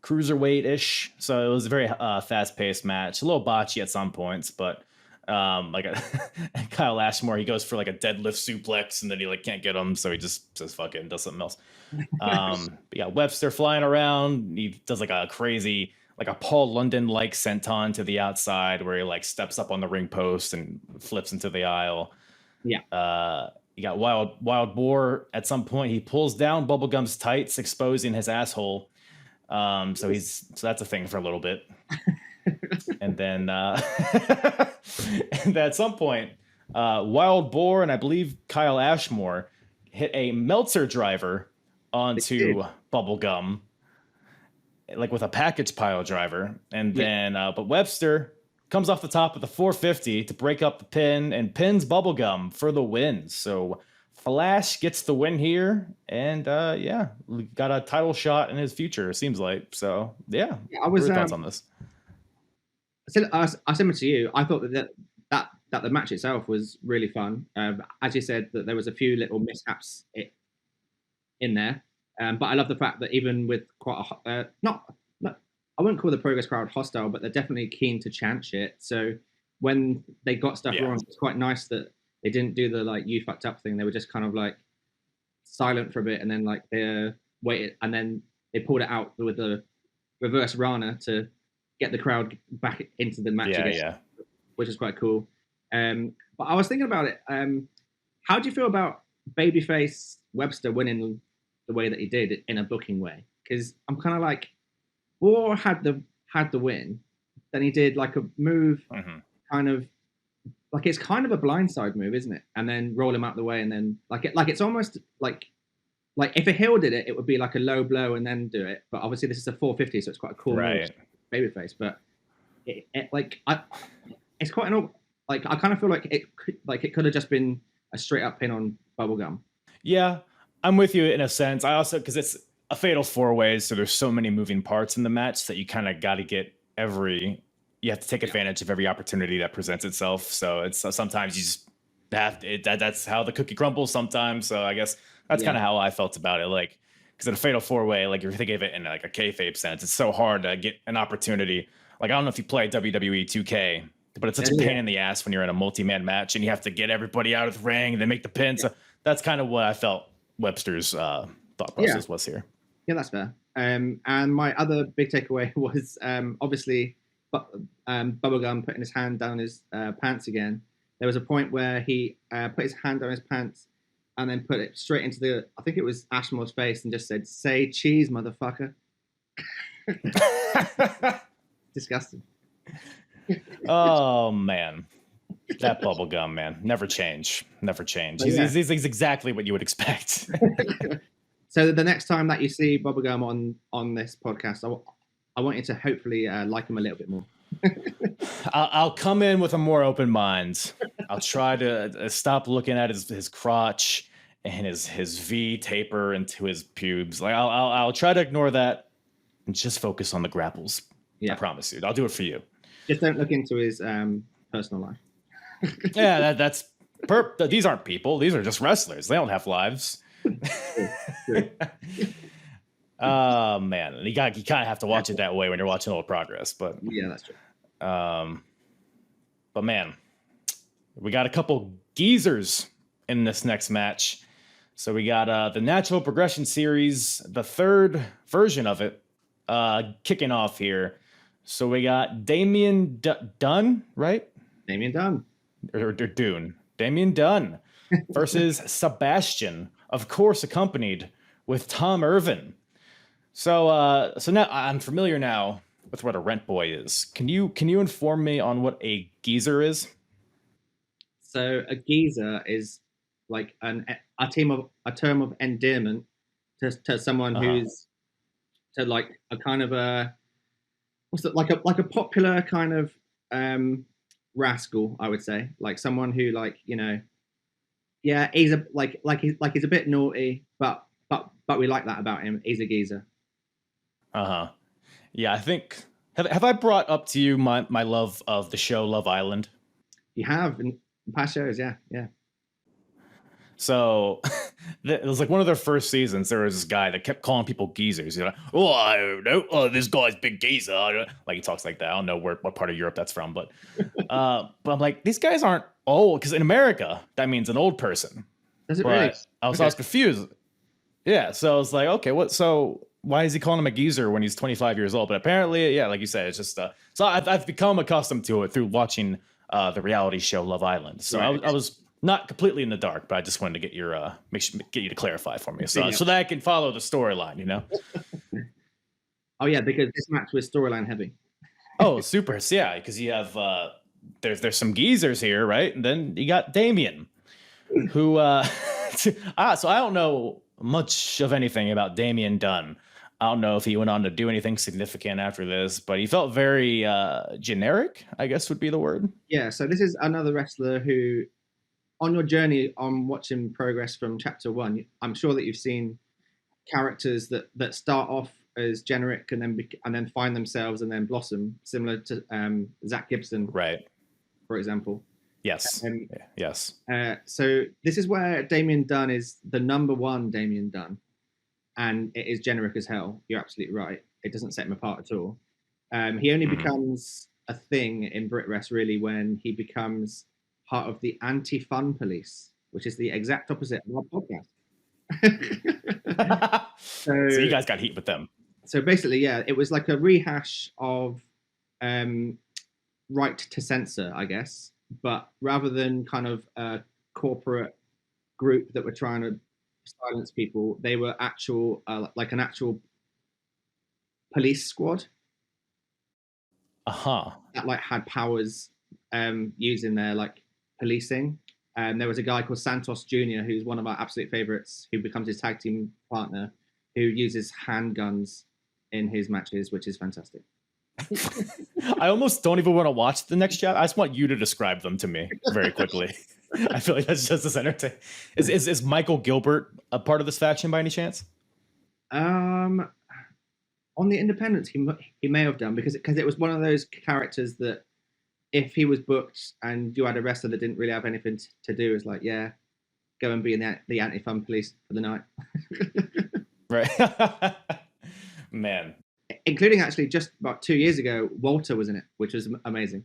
Speaker 5: cruiserweight-ish, so it was a very fast-paced match. A little botchy at some points, but Kyle Ashmore, he goes for like a deadlift suplex, and then he like can't get him, so he just says fuck it and does something else. But yeah, Webster flying around. He does like a crazy, like a Paul London-like senton to the outside, where he like steps up on the ring post and flips into the aisle.
Speaker 4: Yeah.
Speaker 5: You got Wild Boar. At some point, he pulls down Bubblegum's tights, exposing his asshole. So that's a thing for a little bit. And then at some point, Wild Boar and I believe Kyle Ashmore hit a Meltzer driver onto Bubblegum, like with a package pile driver. And then but Webster comes off the top of the 450 to break up the pin and pins Bubblegum for the win. So Flash gets the win here, and we got a title shot in his future, it seems like. So yeah,
Speaker 4: I was
Speaker 5: thoughts on this.
Speaker 4: I sent it to you. I thought that the match itself was really fun. As you said, that there was a few little mishaps in there, but I love the fact that even with quite a I wouldn't call the Progress crowd hostile, but they're definitely keen to chant shit. So when they got stuff wrong, it's quite nice that they didn't do the like you fucked up thing. They were just kind of like silent for a bit, and then like they waited, and then they pulled it out with the reverse Rana to get the crowd back into the match again, which is quite cool. But I was thinking about it. How do you feel about babyface Webster winning the way that he did in a booking way? Because I'm kind of like, War had the win, then he did like a move, kind of like it's kind of a blindside move, isn't it? And then roll him out the way, and then it's almost like if a heel did it, it would be like a low blow and then do it. But obviously this is a 450, so it's quite a cool move, babyface. But it's quite an like I kind of feel like it could have just been a straight up pin on Bubblegum.
Speaker 5: Yeah, I'm with you in a sense. I also, because it's a fatal 4-way, so there's so many moving parts in the match that you kind of got to get you have to take advantage of every opportunity that presents itself. So it's sometimes you just have to, that's how the cookie crumbles sometimes. So I guess that's kind of how I felt about it. Like, because in a fatal 4-way, like if you think of it in like a kayfabe sense, it's so hard to get an opportunity. Like, I don't know if you play WWE 2K, but it's such a pain in the ass when you're in a multi-man match and you have to get everybody out of the ring and then make the pin. So that's kind of what I felt Webster's thought process was here.
Speaker 4: Yeah, that's fair. And my other big takeaway was obviously Bubblegum putting his hand down his pants again. There was a point where he put his hand down his pants and then put it straight into I think it was Ashmore's face and just said, "Say cheese, motherfucker." Disgusting.
Speaker 5: Oh, man. That Bubblegum, man. Never change. He's exactly what you would expect.
Speaker 4: So the next time that you see Bubblegum on this podcast, I want you to hopefully like him a little bit more.
Speaker 5: I'll come in with a more open mind. I'll try to stop looking at his crotch and his V taper into his pubes. Like I'll try to ignore that and just focus on the grapples. Yeah. I promise you. I'll do it for you.
Speaker 4: Just don't look into his personal life.
Speaker 5: Yeah, that's these aren't people. These are just wrestlers. They don't have lives. True. Man, you kind of have to watch it that way when you're watching Old Progress. But
Speaker 4: yeah, that's true.
Speaker 5: But man, we got a couple geezers in this next match. So we got the Natural Progression Series, the third version of it, kicking off here. So we got Damian Dunn, right?
Speaker 4: Damian Dunn.
Speaker 5: Or Dune. Damian Dunn versus Sebastian, of course, accompanied with Tom Irvin. So now I'm familiar now with what a rent boy is. Can you inform me on what a geezer is?
Speaker 4: So a geezer is like a term of endearment to someone who's to like a kind of a what's it like a popular kind of rascal, I would say, like someone who like yeah, he's a he's a bit naughty, but we like that about him. He's a geezer.
Speaker 5: Yeah, I think have I brought up to you my love of the show Love Island?
Speaker 4: You have in past shows, yeah.
Speaker 5: So it was like one of their first seasons. There was this guy that kept calling people geezers. He's like, "Oh, I don't know. Oh, this guy's big geezer." Like he talks like that. I don't know what part of Europe that's from, but I'm like, these guys aren't old because in America that means an old person.
Speaker 4: Does it
Speaker 5: but
Speaker 4: really?
Speaker 5: I was confused. Yeah, so I was like, okay, what? So why is he calling him a geezer when he's 25 years old? But apparently, yeah, like you said, it's just so I've become accustomed to it through watching the reality show Love Island. So
Speaker 4: Right.
Speaker 5: I was not completely in the dark, but I just wanted to get your get you to clarify for me, so that I can follow the storyline.
Speaker 4: Oh yeah, because this match was storyline heavy.
Speaker 5: Oh, super, yeah, because you have there's some geezers here, right? And then you got Damien, who so I don't know much of anything about Damien Dunn. I don't know if he went on to do anything significant after this, but he felt very generic, I guess would be the word.
Speaker 4: Yeah, so this is another wrestler who, on your journey on watching Progress from chapter 1, I'm sure that you've seen characters that start off as generic and then find themselves and then blossom, similar to Zach Gibson,
Speaker 5: Right.
Speaker 4: for example.
Speaker 5: Yes. Yes.
Speaker 4: So this is where Damien Dunn is the number one Damien Dunn, and it is generic as hell. You're absolutely right. It doesn't set him apart at all. He only becomes a thing in Brit Rest really when he becomes part of the anti-fun police, which is the exact opposite of our podcast.
Speaker 5: So you guys got heat with them.
Speaker 4: So basically, yeah, it was like a rehash of Right to Censor, I guess. But rather than kind of a corporate group that were trying to silence people, they were actual, like an actual police squad. That like had powers using their like policing. There was a guy called Santos Jr., who's one of our absolute favorites, who becomes his tag team partner, who uses handguns in his matches, which is fantastic.
Speaker 5: I almost don't even want to watch the next chapter. I just want you to describe them to me very quickly. I feel like that's just as entertaining. Is Michael Gilbert a part of this faction by any chance?
Speaker 4: On the independents, he may have done because it was one of those characters that if he was booked and you had a wrestler that didn't really have anything to do, it's like, yeah, go and be in the anti-fun police for the night.
Speaker 5: Right. Man.
Speaker 4: Including actually just about 2 years ago, Walter was in it, which was amazing.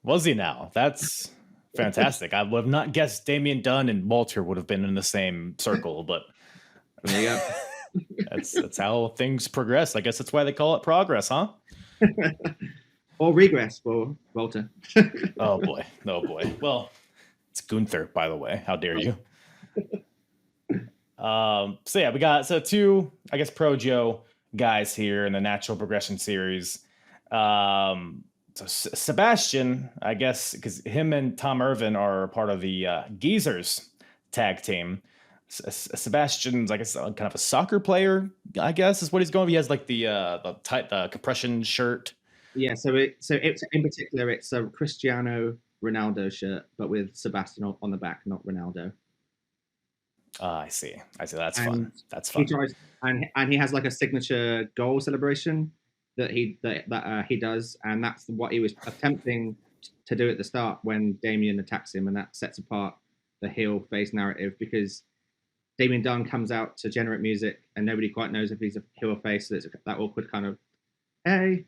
Speaker 5: Was he now? That's fantastic. I would have not guessed Damien Dunn and Walter would have been in the same circle, but
Speaker 4: there you go.
Speaker 5: That's how things progress. I guess that's why they call it progress, huh?
Speaker 4: Or regress for Walter.
Speaker 5: Oh boy. Well, it's Gunther, by the way. How dare you? So yeah, we got two, I guess, Pro Joe guys here in the Natural Progression series. So Sebastian, I guess, because him and Tom Irvin are part of the Geezers tag team. Sebastian's, I guess, kind of a soccer player, I guess, is what he's going. He has like the tight compression shirt.
Speaker 4: Yeah, so it's in particular it's a Cristiano Ronaldo shirt, but with Sebastian on the back, not Ronaldo.
Speaker 5: I see. That's fun. That's fun.
Speaker 4: He tries, and he has like a signature goal celebration that he does, and that's what he was attempting to do at the start when Damien attacks him, and that sets apart the heel face narrative because Damien Dunn comes out to generate music, and nobody quite knows if he's a heel or face. So it's that awkward kind of, hey,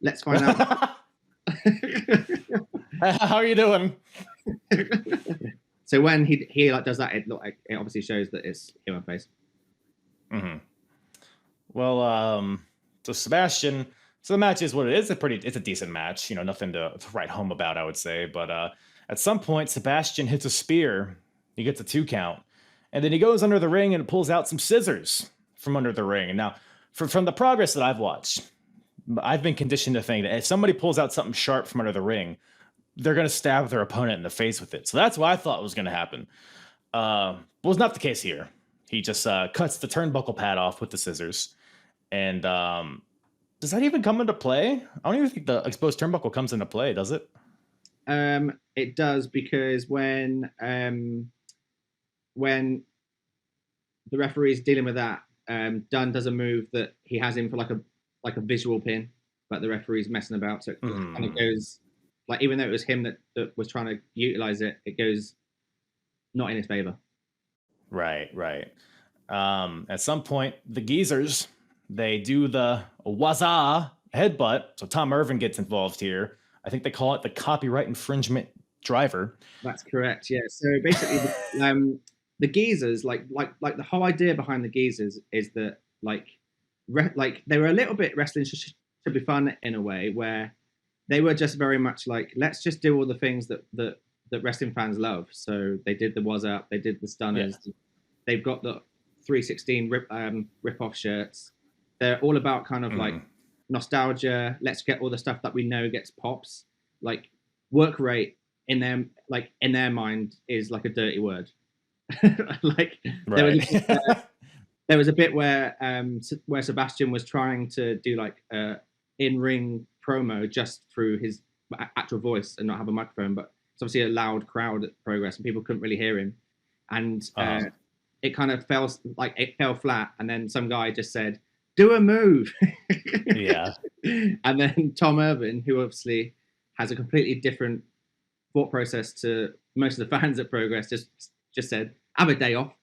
Speaker 4: let's find out.
Speaker 5: How are you doing?
Speaker 4: So when he like does that, it obviously shows that it's heel and face.
Speaker 5: Mm-hmm. Well, so Sebastian. So the match is what it is. It's a decent match. Nothing to write home about, I would say. But at some point, Sebastian hits a spear. He gets a 2 count. And then he goes under the ring and pulls out some scissors from under the ring. And now, from the progress that I've watched, I've been conditioned to think that if somebody pulls out something sharp from under the ring, they're going to stab their opponent in the face with it. So that's what I thought was going to happen. Was not the case here. He just cuts the turnbuckle pad off with the scissors. And does that even come into play? I don't even think the exposed turnbuckle comes into play, does it?
Speaker 4: It does, because when the referee's dealing with that, Dunn does a move that he has him for like a visual pin, but the referee's messing about, so it kind of goes like, even though it was him that was trying to utilize it, it goes not in his favor.
Speaker 5: Right. At some point, the geezers, they do the waza headbutt. So Tom Irvin gets involved here. I think they call it the copyright infringement driver.
Speaker 4: That's correct. Yeah. So basically, the geezers, like the whole idea behind the geezers is that like they were a little bit wrestling should be fun in a way, where they were just very much like, let's just do all the things that wrestling fans love. So they did the was up, they did the stunners, they've got the 316 rip off shirts. They're all about kind of like nostalgia. Let's get all the stuff that we know gets pops. Like work rate in their mind is like a dirty word. Like there was a bit where Sebastian was trying to do like in-ring promo just through his actual voice and not have a microphone, but it's obviously a loud crowd at Progress and people couldn't really hear him, and it kind of fell flat, and then some guy just said, do a move.
Speaker 5: Yeah.
Speaker 4: And then Tom Irvin, who obviously has a completely different thought process to most of the fans at Progress, just said, have a day off.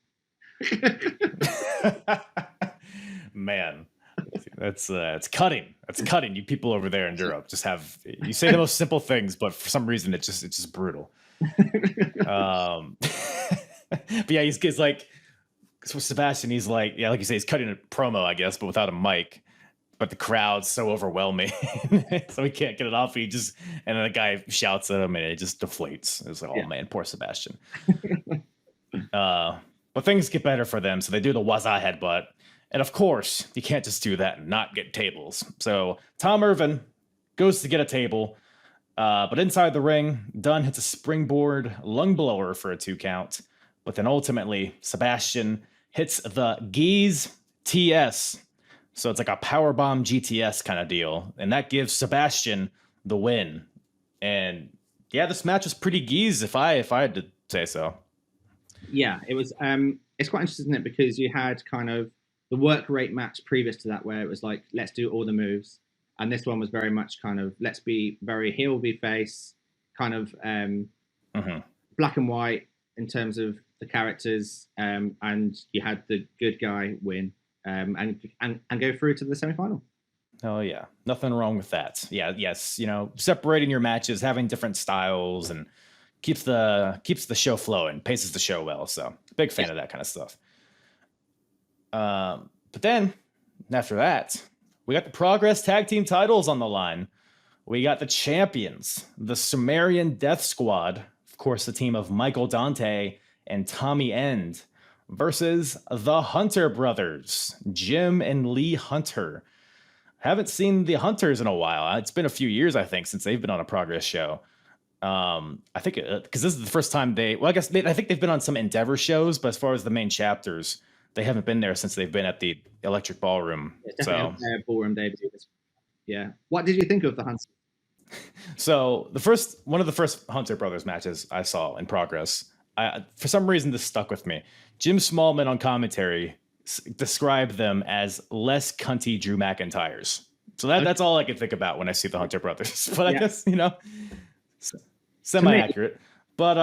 Speaker 5: Man, that's it's cutting. That's cutting. You people over there in Europe just you say the most simple things, but for some reason it's just brutal. But yeah, he's like, so Sebastian, he's like, yeah, like you say, he's cutting a promo, I guess, but without a mic. But the crowd's so overwhelming, so he can't get it off. And then the guy shouts at him, and it just deflates. It's like, oh man, poor Sebastian. But things get better for them, so they do the waza headbutt, and of course, you can't just do that and not get tables. So Tom Irvin goes to get a table, but inside the ring, Dunn hits a springboard lung blower for a 2 count. But then ultimately, Sebastian hits the Geese TS. So it's like a powerbomb GTS kind of deal. And that gives Sebastian the win. And yeah, this match was pretty geese if I had to say so.
Speaker 4: Yeah, it was. It's quite interesting, isn't it? Because you had kind of the work rate match previous to that, where it was like, let's do all the moves. And this one was very much kind of, let's be very heel, be face, kind of black and white in terms of the characters, and you had the good guy win and go through to the semifinal.
Speaker 5: Oh yeah, nothing wrong with that. Yeah, yes, separating your matches, having different styles, and keeps the show flowing, paces the show well. So big fan of that kind of stuff. But then after that, we got the Progress Tag Team titles on the line. We got the champions, the Sumerian Death Squad, of course, the team of Michael Dante and Tommy End, versus the Hunter brothers, Jim and Lee Hunter. Haven't seen the Hunters in a while. It's been a few years, I think, since they've been on a Progress show. I think because this is the first time I think they've been on some Endeavor shows, but as far as the main chapters, they haven't been there since they've been at the Electric Ballroom.
Speaker 4: Yeah, Ballroom debut. Yeah. What did you think of the Hunters?
Speaker 5: So one of the first Hunter brothers matches I saw in Progress, for some reason this stuck with me. Jim Smallman on commentary described them as less cunty Drew McIntyres. So that's all I can think about when I see the Hunter brothers. But I guess, semi-accurate. But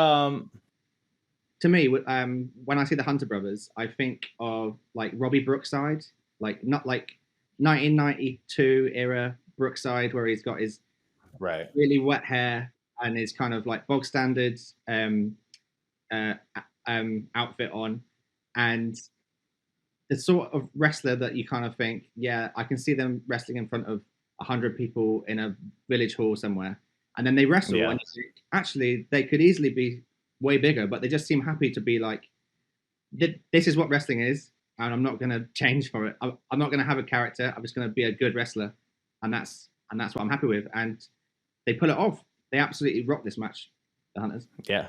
Speaker 4: to me, when I see the Hunter brothers, I think of like Robbie Brookside, like not like 1992 era Brookside, where he's got his really wet hair and his kind of like bog standard outfit on, and the sort of wrestler that you kind of think, yeah, I can see them wrestling in front of 100 people in a village hall somewhere, and then they wrestle, and you think, actually they could easily be way bigger, but they just seem happy to be like, this is what wrestling is, and I'm not going to change for it. I'm not going to have a character. I'm just going to be a good wrestler, and that's what I'm happy with. And they pull it off. they absolutely rocked this match, the Hunters.
Speaker 5: Yeah.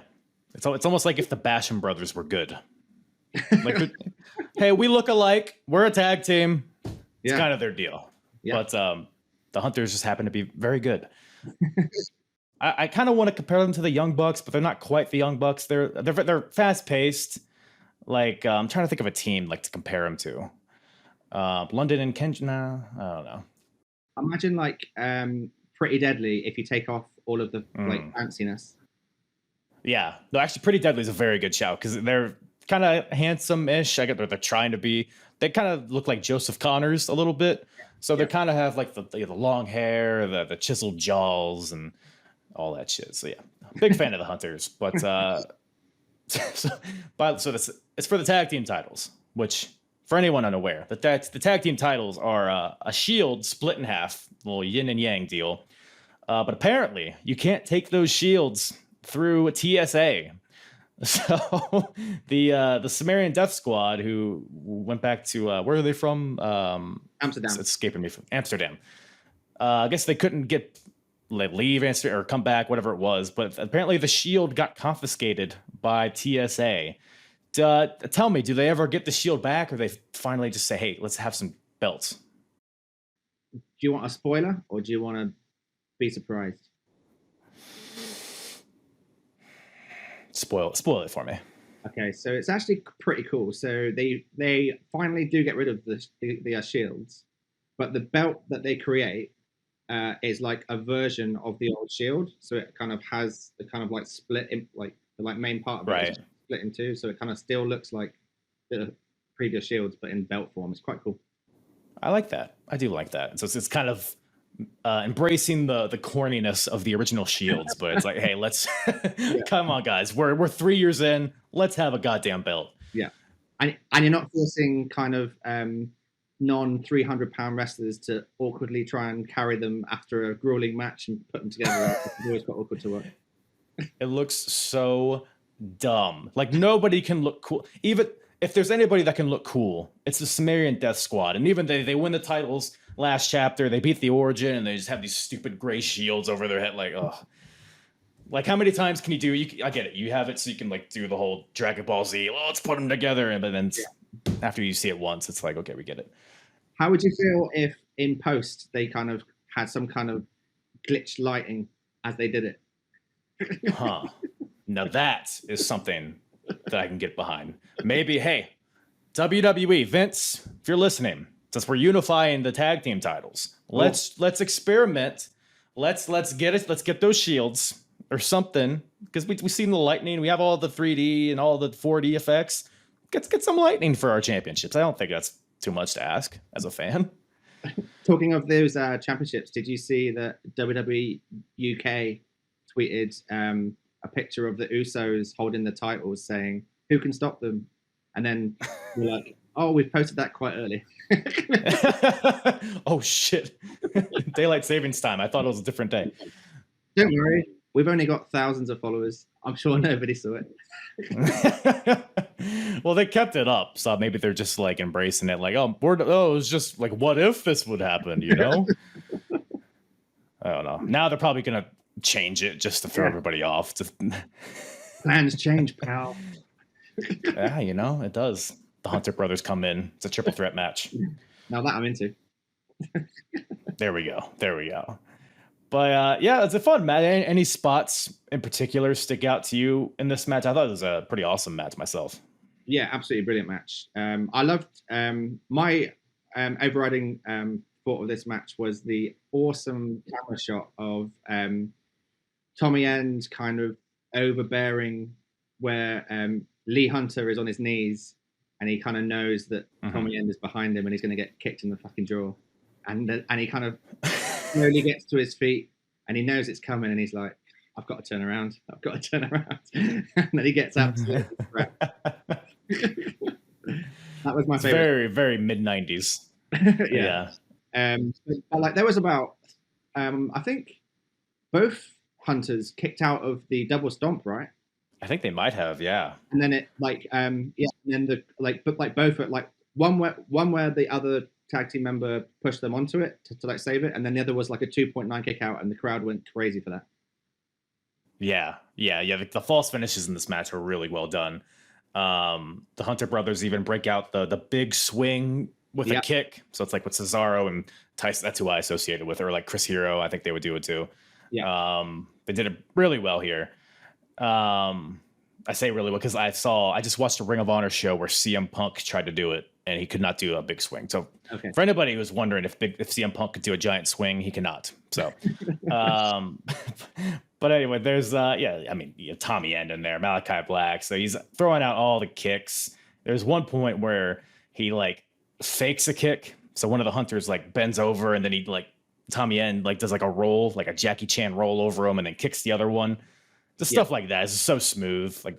Speaker 5: It's almost like if the Basham brothers were good. Like, hey, we look alike. We're a tag team. It's kind of their deal.
Speaker 4: Yeah.
Speaker 5: But the Hunters just happen to be very good. I kind of want to compare them to the Young Bucks, but they're not quite the Young Bucks. They're fast paced. Like I'm trying to think of a team like to compare them to. London and Kenji. Nah, I don't know.
Speaker 4: Imagine like Pretty Deadly if you take off all of the like fanciness.
Speaker 5: Yeah, no, actually, Pretty Deadly is a very good shout because they're kind of handsome-ish. I get they're trying to be. They kind of look like Joseph Connors a little bit. So they kind of have like the long hair, the chiseled jaws, and all that shit. So yeah, big fan of the Hunters. But so it's for the tag team titles, which for anyone unaware, the tag team titles are a Shield split in half, little yin and yang deal. But apparently, you can't take those shields through a TSA. So the Sumerian Death Squad, who went back to where are they from?
Speaker 4: Amsterdam.
Speaker 5: It's escaping me from Amsterdam. I guess they couldn't leave Amsterdam or come back, whatever it was. But apparently the shield got confiscated by TSA. Tell me, do they ever get the shield back, or they finally just say, "Hey, let's have some belts"?
Speaker 4: Do you want a spoiler, or do you want to be surprised?
Speaker 5: Spoil it for me.
Speaker 4: Okay, so it's actually pretty cool. So they finally do get rid of the shields, but the belt that they create is like a version of the old shield. So it kind of has the kind of like split in like the like main part of it is split in two. So it kind of still looks like the previous shields, but in belt form. It's quite cool.
Speaker 5: I like that. I do like that. So it's kind of embracing the corniness of the original shields, but it's like, hey, let's come on, guys. We're 3 years in. Let's have a goddamn belt.
Speaker 4: Yeah, and you're not forcing kind of non 300-pound wrestlers to awkwardly try and carry them after a grueling match and put them together. It's always quite awkward to work.
Speaker 5: It looks so dumb. Like nobody can look cool. Even if there's anybody that can look cool, it's the Sumerian Death Squad. And even they win the titles last chapter. They beat the Origin, and they just have these stupid gray shields over their head. Like, oh, like how many times can you do? I get it. You have it so you can like do the whole Dragon Ball Z. Well, let's put them together, and then after you see it once, it's like, okay, we get it.
Speaker 4: How would you feel if in post they kind of had some kind of glitched lighting as they did it?
Speaker 5: Huh. Now that is something that I can get behind. Maybe, hey, WWE, Vince, if you're listening, since we're unifying the tag team titles, let's experiment. Let's get those shields or something, because we've seen the lightning. We have all the 3D and all the 4D effects. Let's get some lightning for our championships. I don't think that's too much to ask as a fan.
Speaker 4: Talking of those championships, did you see that WWE UK tweeted a picture of the Usos holding the titles saying, "Who can stop them?" And then we're like, "Oh, we've posted that quite early."
Speaker 5: Oh, shit. Daylight savings time. I thought it was a different day.
Speaker 4: Don't worry. We've only got thousands of followers. I'm sure nobody saw it.
Speaker 5: Well, they kept it up, so maybe they're just like embracing it. Like, it was just like, what if this would happen, you know? I don't know. Now they're probably going to change it just to throw everybody off.
Speaker 4: Plans change, pal.
Speaker 5: Yeah, you know, it does. The Hunter brothers come in. It's a triple threat match.
Speaker 4: Now that I'm into.
Speaker 5: There we go. But yeah, it's a fun match. Any spots in particular stick out to you in this match? I thought it was a pretty awesome match myself.
Speaker 4: Yeah, absolutely brilliant match. I loved my overriding thought of this match was the awesome camera shot of Tommy End kind of overbearing, where Lee Hunter is on his knees and he kind of knows that Tommy End is behind him and he's going to get kicked in the fucking jaw, and he kind of slowly gets to his feet and he knows it's coming and he's like, I've got to turn around. And then he gets absolutely wrecked. That was my favorite.
Speaker 5: Very, very mid-90s. Yeah.
Speaker 4: But like there was about, I think both Hunters kicked out of the double stomp, right?
Speaker 5: I think they might have, yeah.
Speaker 4: And then it like, and then the both at like one where the other tag team member pushed them onto it to like save it, and then the other was like a 2.9 kick out, and the crowd went crazy for that.
Speaker 5: Yeah. The false finishes in this match were really well done. The Hunter brothers even break out the big swing with a kick. So it's like with Cesaro and Tyson. That's who I associated with, or like Chris Hero. I think they would do it too.
Speaker 4: Yeah.
Speaker 5: They did it really well here. I say really well because I just watched a Ring of Honor show where CM Punk tried to do it and he could not do a big swing. So for anybody who's wondering if CM Punk could do a giant swing, he cannot. So, but anyway, there's you have Tommy End in there, Malachi Black. So he's throwing out all the kicks. There's one point where he like fakes a kick. So one of the Hunters like bends over and then he like Tommy End like does like a roll, like a Jackie Chan roll over him and then kicks the other one. Just stuff like that. It's just so smooth. Like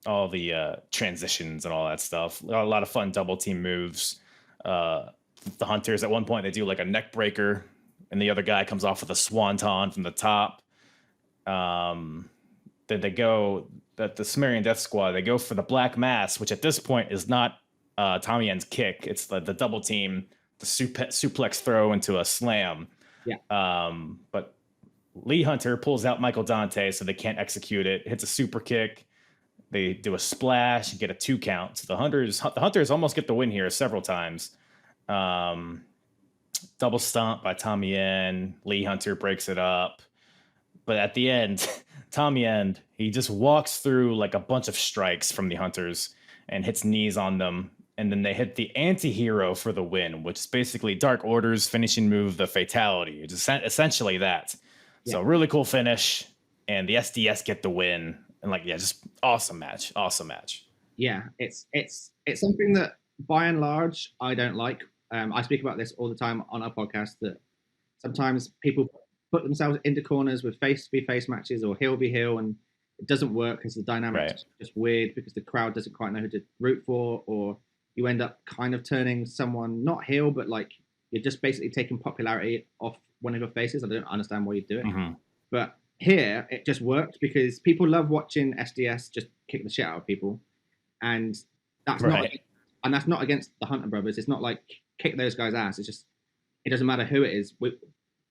Speaker 5: all the transitions and all that stuff. A lot of fun double team moves. The Hunters at one point they do like a neck breaker and the other guy comes off with a swanton from the top. Then they go that the Sumerian Death Squad, they go for the Black Mass, which at this point is not Tommy End's kick. It's the double team, the suplex throw into a slam.
Speaker 4: Yeah.
Speaker 5: But Lee Hunter pulls out Michael Dante, so they can't execute it. Hits a super kick. They do a splash and get a 2 count. So the Hunters almost get the win here several times. Double stomp by Tommy End. Lee Hunter breaks it up. But at the end, Tommy End, he just walks through like a bunch of strikes from the Hunters and hits knees on them. And then they hit the anti-hero for the win, which is basically Dark Order's finishing move, the Fatality. It's essentially that. Yeah. So really cool finish. And the SDS get the win. And just awesome match. Awesome match.
Speaker 4: Yeah, it's something that by and large I don't like. I speak about this all the time on our podcast, that sometimes people put themselves into corners with face-to-face matches or heel-be-heel, and it doesn't work because the dynamic is just weird because the crowd doesn't quite know who to root for, or you end up kind of turning someone not heel, but like you're just basically taking popularity off one of your faces. I don't understand why you do it.
Speaker 5: Mm-hmm.
Speaker 4: But here, it just worked because people love watching SDS just kick the shit out of people. And that's not against the Hunter brothers. It's not like kick those guys' ass. It's just, it doesn't matter who it is. We're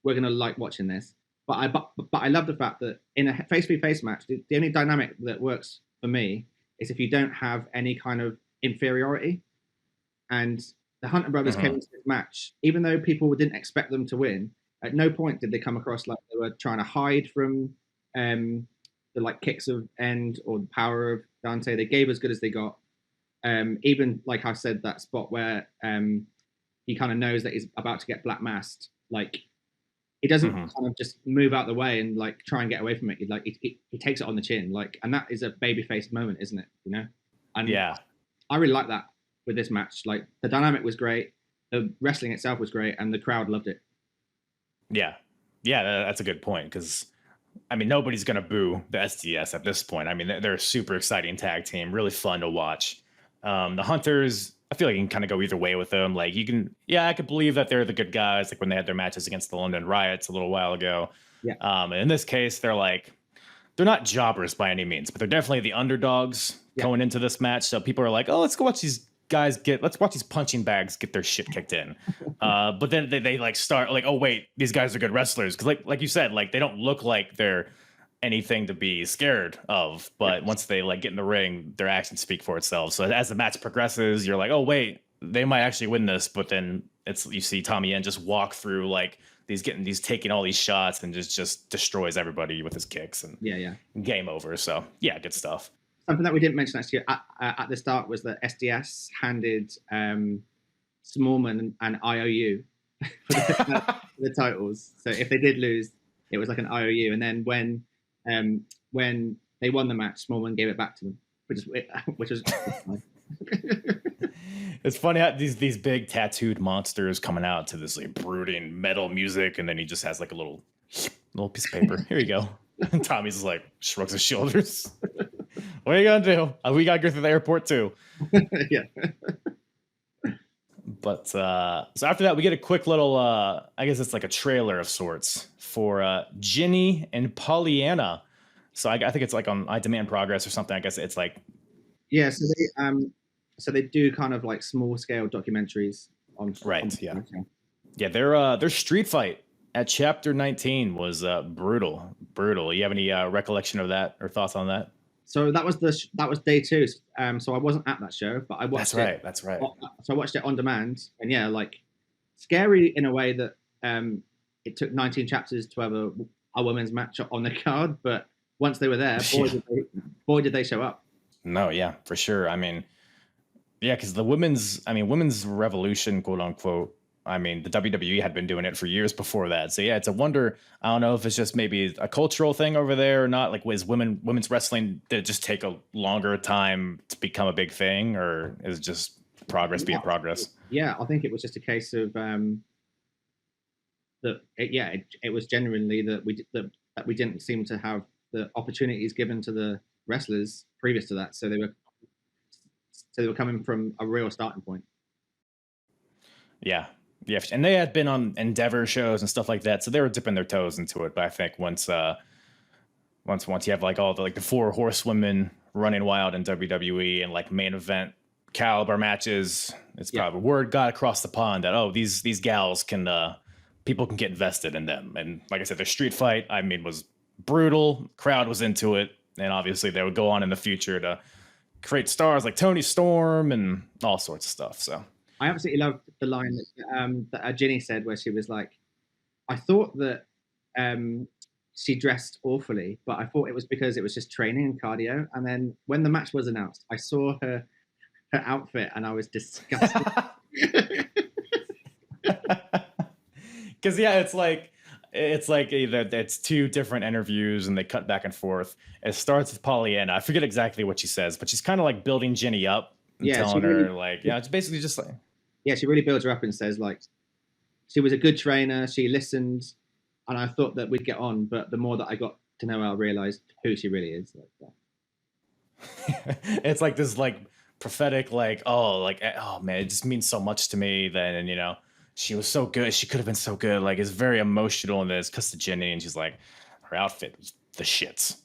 Speaker 4: going to like watching this. But I love the fact that in a face-to-face match, the only dynamic that works for me is if you don't have any kind of inferiority. And the Hunter brothers came into this match, even though people didn't expect them to win, at no point did they come across like they were trying to hide from the like kicks of End or the power of Dante. They gave as good as they got. Even like I said, that spot where he kind of knows that he's about to get black masked, like he doesn't kind of just move out the way and like try and get away from it. He takes it on the chin, like, and that is a babyface moment, isn't it? You know? And
Speaker 5: yeah,
Speaker 4: I really like that with this match. Like the dynamic was great, the wrestling itself was great, and the crowd loved it.
Speaker 5: Yeah, that's a good point because, I mean, nobody's going to boo the SDS at this point. I mean, they're a super exciting tag team, really fun to watch. The Hunters, I feel like you can kind of go either way with them. Like you can, I could believe that they're the good guys, like when they had their matches against the London Riots a little while ago.
Speaker 4: Yeah.
Speaker 5: And in this case, they're not jobbers by any means, but they're definitely the underdogs going into this match. So people are like, oh, let's go watch these guys let's watch these punching bags get their shit kicked in. But then they like start like, oh wait, these guys are good wrestlers. Cause like you said, like they don't look like they're anything to be scared of, but once they like get in the ring, their actions speak for itself. So as the match progresses, you're like, oh wait, they might actually win this. But then you see Tommy End just walk through like he's taking all these shots and just destroys everybody with his kicks and game over. So yeah, good stuff.
Speaker 4: Something that we didn't mention actually at the start was that SDS handed Smallman and IOU for the titles. So if they did lose, it was like an IOU. And then when they won the match, Smallman gave it back to them, which was
Speaker 5: It's funny how these big tattooed monsters coming out to this like brooding metal music, and then he just has like a little piece of paper. Here you go. And Tommy's like shrugs his shoulders. What are you gonna do? We gotta go through the airport too.
Speaker 4: Yeah.
Speaker 5: But so after that, we get a quick little, I guess it's like a trailer of sorts for Ginny and Pollyanna. So I think it's like on I Demand Progress or something. I guess it's like.
Speaker 4: Yeah, so they do kind of like small scale documentaries on.
Speaker 5: Right. Yeah. Their street fight at Chapter 19 was brutal. Brutal. You have any recollection of that or thoughts on that?
Speaker 4: So that was day 2. So I wasn't at that show, but I watched it.
Speaker 5: That's right.
Speaker 4: So I watched it on demand, and yeah, like scary in a way that it took 19 chapters to have a women's match on the card, but once they were there, boy did they show up.
Speaker 5: No, yeah, for sure. I mean, yeah, because the women's revolution, quote unquote. I mean, the WWE had been doing it for years before that. So yeah, it's a wonder. I don't know if it's just maybe a cultural thing over there or not. Like, was women's wrestling, did it just take a longer time to become a big thing, or is it just progress being progress?
Speaker 4: Yeah, I think it was just a case of it was genuinely that we didn't seem to have the opportunities given to the wrestlers previous to that. So they were coming from a real starting point. Yeah,
Speaker 5: and they had been on Endeavor shows and stuff like that, so they were dipping their toes into it. But I think once you have like all the 4 horsewomen running wild in WWE and like main event caliber matches, it's probably word got across the pond that these gals can people can get invested in them. And like I said, their street fight, I mean, was brutal. Crowd was into it, and obviously they would go on in the future to create stars like Toni Storm and all sorts of stuff. So
Speaker 4: I absolutely loved the line that Ginny said, where she was like, I thought that she dressed awfully, but I thought it was because it was just training and cardio. And then when the match was announced, I saw her outfit and I was disgusted.
Speaker 5: Because it's 2 different interviews and they cut back and forth. It starts with Pollyanna. I forget exactly what she says, but she's kind of like building Ginny up and telling her it's basically just like,
Speaker 4: she really builds her up and says like she was a good trainer, she listened, and I thought that we'd get on, but the more that I got to know her, I realized who she really is.
Speaker 5: It's like this like prophetic oh man, it just means so much to me then, and she was so good, she could have been so good. Like, it's very emotional in this because to Ginny, and she's like, her outfit was the shits.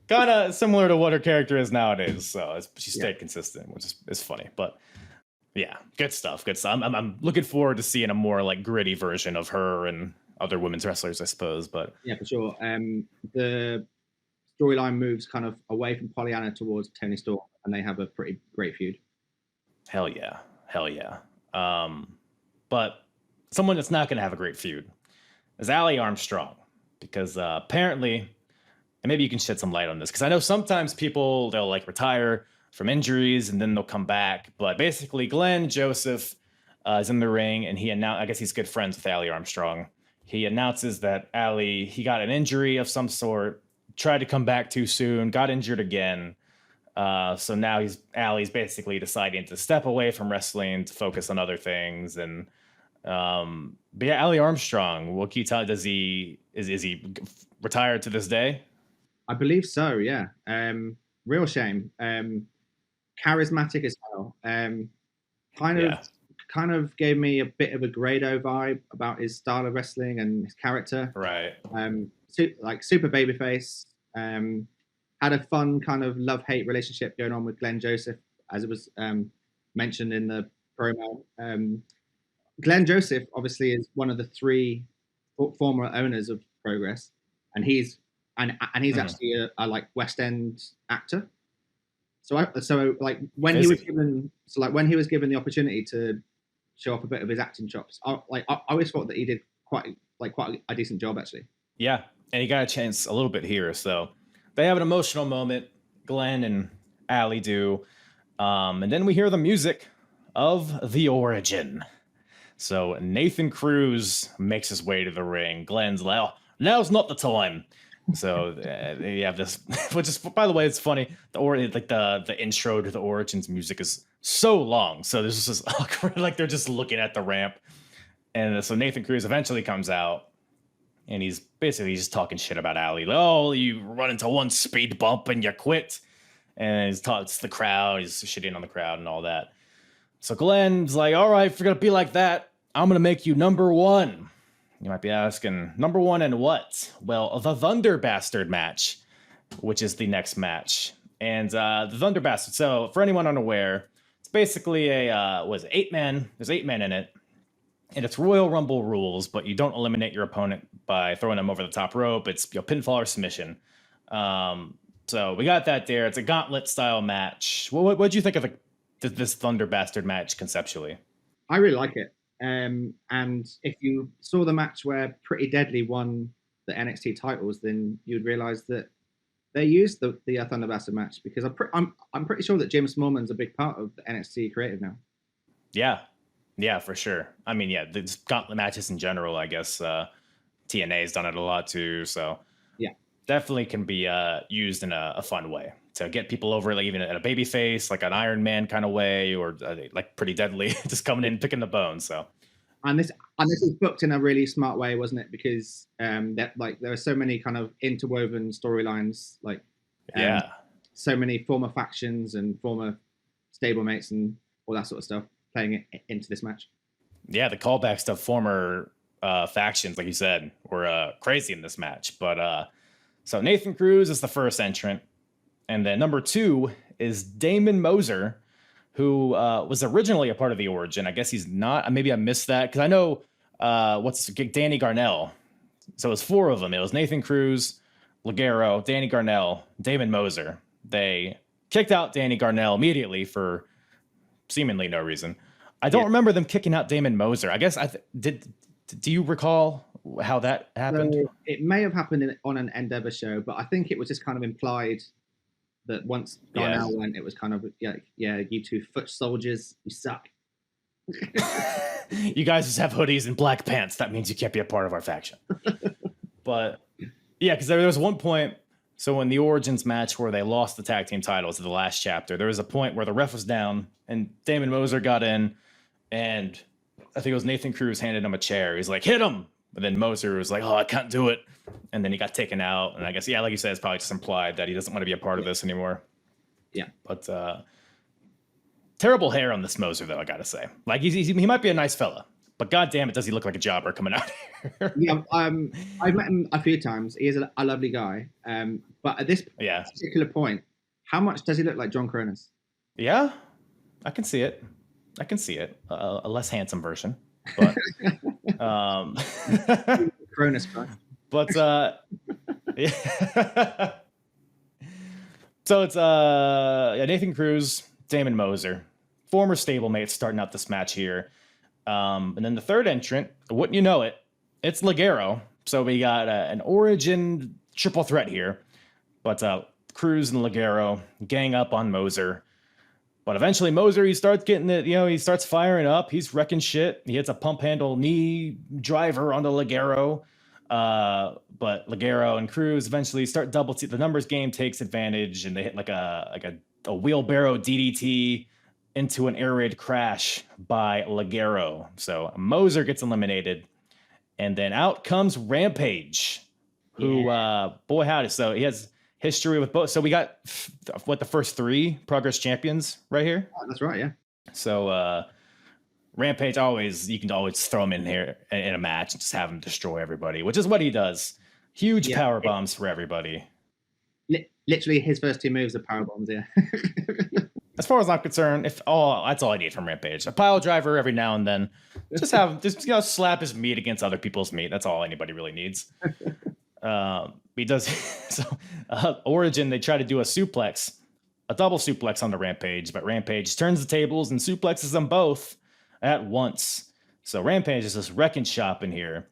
Speaker 5: Kind of similar to what her character is nowadays. So she stayed consistent, which is funny. But yeah, good stuff. I'm looking forward to seeing a more like gritty version of her and other women's wrestlers, I suppose. But
Speaker 4: yeah, for sure. The storyline moves kind of away from Pollyanna towards Toni Storm, and they have a pretty great feud.
Speaker 5: Hell yeah. But someone that's not going to have a great feud is Allie Armstrong, because apparently, and maybe you can shed some light on this, because I know sometimes people, they'll like retire from injuries and then they'll come back. But basically, Glenn Joseph is in the ring, and I guess he's good friends with Allie Armstrong. He announces that he got an injury of some sort, tried to come back too soon, got injured again. So now Allie's basically deciding to step away from wrestling to focus on other things. And but yeah, Allie Armstrong, what can you tell? Is he retired to this day?
Speaker 4: I believe so. Yeah. Real shame. Charismatic as hell. Kind of gave me a bit of a Grado vibe about his style of wrestling and his character.
Speaker 5: Right.
Speaker 4: Super babyface. Had a fun kind of love-hate relationship going on with Glenn Joseph, as it was mentioned in the promo. Glenn Joseph obviously is one of the 3 former owners of Progress, and he's actually a like West End actor. So when he was given the opportunity to show off a bit of his acting chops, I always thought that he did quite a decent job, actually.
Speaker 5: Yeah, and he got a chance a little bit here, so. They have an emotional moment, Glenn and Allie do. And then we hear the music of The Origin. So Nathan Cruz makes his way to the ring. Glenn's like, now's not the time. So you have this, which is, by the way, it's funny. The intro to The Origins music is so long. So there's just this awkward, like they're just looking at the ramp. And so Nathan Cruz eventually comes out. And he's basically just talking shit about Allie. Like, you run into one speed bump and you quit. And he's talking to the crowd. He's shitting on the crowd and all that. So Glenn's like, all right, if you're going to be like that, I'm going to make you number 1. You might be asking, number 1 in what? Well, the Thunderbastard match, which is the next match. And the Thunderbastard, so for anyone unaware, it's basically a, 8 men. There's 8 men in it. and it's Royal Rumble rules, but you don't eliminate your opponent by throwing them over the top rope. It's pinfall or submission. So we got that there. It's a gauntlet style match. What'd you think of this Thunderbastard match conceptually?
Speaker 4: I really like it. And if you saw the match where Pretty Deadly won the NXT titles, then you'd realize that they used the Thunderbastard match, because I'm pretty sure that Jim Smallman's a big part of the NXT creative now.
Speaker 5: Yeah, for sure. I mean, yeah, the gauntlet matches in general, I guess TNA's done it a lot too. So
Speaker 4: yeah,
Speaker 5: definitely can be used in a fun way to get people over, like even in a baby face, like an Iron Man kind of way, or like Pretty Deadly, just coming in and picking the bones. So.
Speaker 4: And this was booked in a really smart way, wasn't it? Because there are so many kind of interwoven storylines, so many former factions and former stablemates and all that sort of stuff playing it into this match.
Speaker 5: Yeah, the callbacks to former factions, like you said, were crazy in this match. But so Nathan Cruz is the first entrant, and then number 2 is Damon Moser, who was originally a part of the Origin. I guess he's not. Maybe I missed that, because I know Danny Garnell. So it was 4 of them. It was Nathan Cruz, Ligero, Danny Garnell, Damon Moser. They kicked out Danny Garnell immediately for seemingly no reason. I don't remember them kicking out Damon Moser. I guess do you recall how that happened?
Speaker 4: So it may have happened on an Endeavor show, but I think it was just kind of implied that once Darnell went, it was kind of you two foot soldiers, you suck.
Speaker 5: You guys just have hoodies and black pants. That means you can't be a part of our faction. But yeah, because there was one point. So in the Origins match where they lost the tag team titles in the last chapter, there was a point where the ref was down and Damon Moser got in, and I think it was Nathan Cruz handed him a chair. He's like, hit him. But then Moser was like, oh, I can't do it. And then he got taken out. And I guess, like you said, it's probably just implied that he doesn't want to be a part of this anymore.
Speaker 4: Yeah.
Speaker 5: But terrible hair on this Moser, though, I got to say. Like, he might be a nice fella, but God damn it, does he look like a jobber coming out here?
Speaker 4: Yeah, I've met him a few times. He is a lovely guy. But at this particular point, how much does he look like John Cronus?
Speaker 5: Yeah, I can see it. A less handsome version. But
Speaker 4: Cronus guy.
Speaker 5: But yeah. So it's Nathan Cruz, Damon Moser, former stablemates starting out this match here. And then the third entrant, wouldn't you know it, it's Ligero. So we got an Origin triple threat here. But Cruz and Ligero gang up on Moser. But eventually Moser, he starts getting it, he starts firing up. He's wrecking shit. He hits a pump handle knee driver onto Ligero. But Ligero and Cruz eventually start double the numbers game takes advantage, and they hit like a wheelbarrow DDT into an air raid crash by Ligero. So Moser gets eliminated, and then out comes Rampage, who boy howdy. So he has history with both. So we got the first 3 Progress champions right here.
Speaker 4: Oh, that's right, yeah.
Speaker 5: So Rampage you can always throw him in here in a match and just have him destroy everybody, which is what he does. Huge power bombs for everybody.
Speaker 4: Literally, his first 2 moves are power bombs. Yeah.
Speaker 5: As far as I'm concerned, that's all I need from Rampage. A pile driver every now and then. Just have him slap his meat against other people's meat. That's all anybody really needs. He does. So Origin, they try to do a double suplex on the Rampage, but Rampage turns the tables and suplexes them both at once. So Rampage is just wrecking shop in here.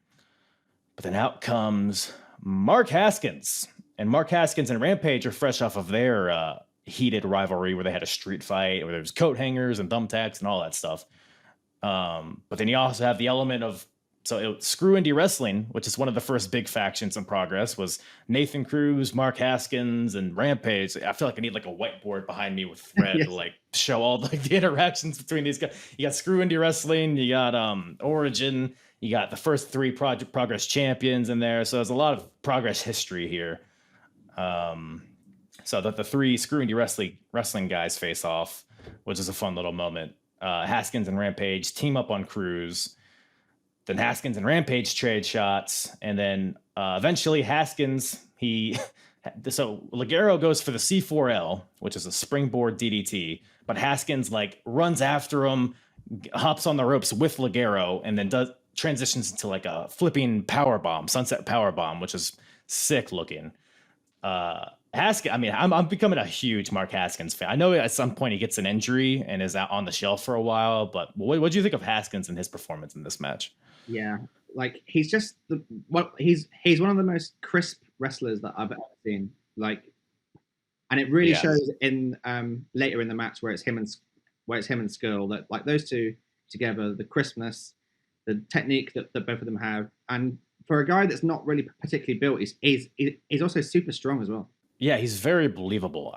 Speaker 5: But then out comes Mark Haskins. And Mark Haskins and Rampage are fresh off of their heated rivalry where they had a street fight, where there was coat hangers and thumbtacks and all that stuff. But then you also have the element of Screw Indie Wrestling, which is one of the first big factions in Progress, was Nathan Cruz, Mark Haskins, and Rampage. I feel like I need like a whiteboard behind me with thread to like show all like the interactions between these guys. You got Screw Indie Wrestling, you got Origin, you got the first 3 Progress champions in there. So there's a lot of Progress history here. So that the 3 Screw Indie Wrestling guys face off, which is a fun little moment. Haskins and Rampage team up on Cruz. Then Haskins and Rampage trade shots, and then eventually Haskins, so Ligero goes for the C4L, which is a springboard DDT, but Haskins like runs after him, hops on the ropes with Ligero, and then transitions into like a flipping power bomb, sunset power bomb, which is sick looking. Haskins, I mean, I'm becoming a huge Mark Haskins fan. I know at some point he gets an injury and is out on the shelf for a while, but what do you think of Haskins and his performance in this match?
Speaker 4: Yeah, like he's just he's one of the most crisp wrestlers that I've ever seen. Like, and it really shows in later in the match where it's him and Skrull, that like those two together, the crispness, the technique that both of them have, and for a guy that's not really particularly built, he's also super strong as well.
Speaker 5: Yeah, he's very believable.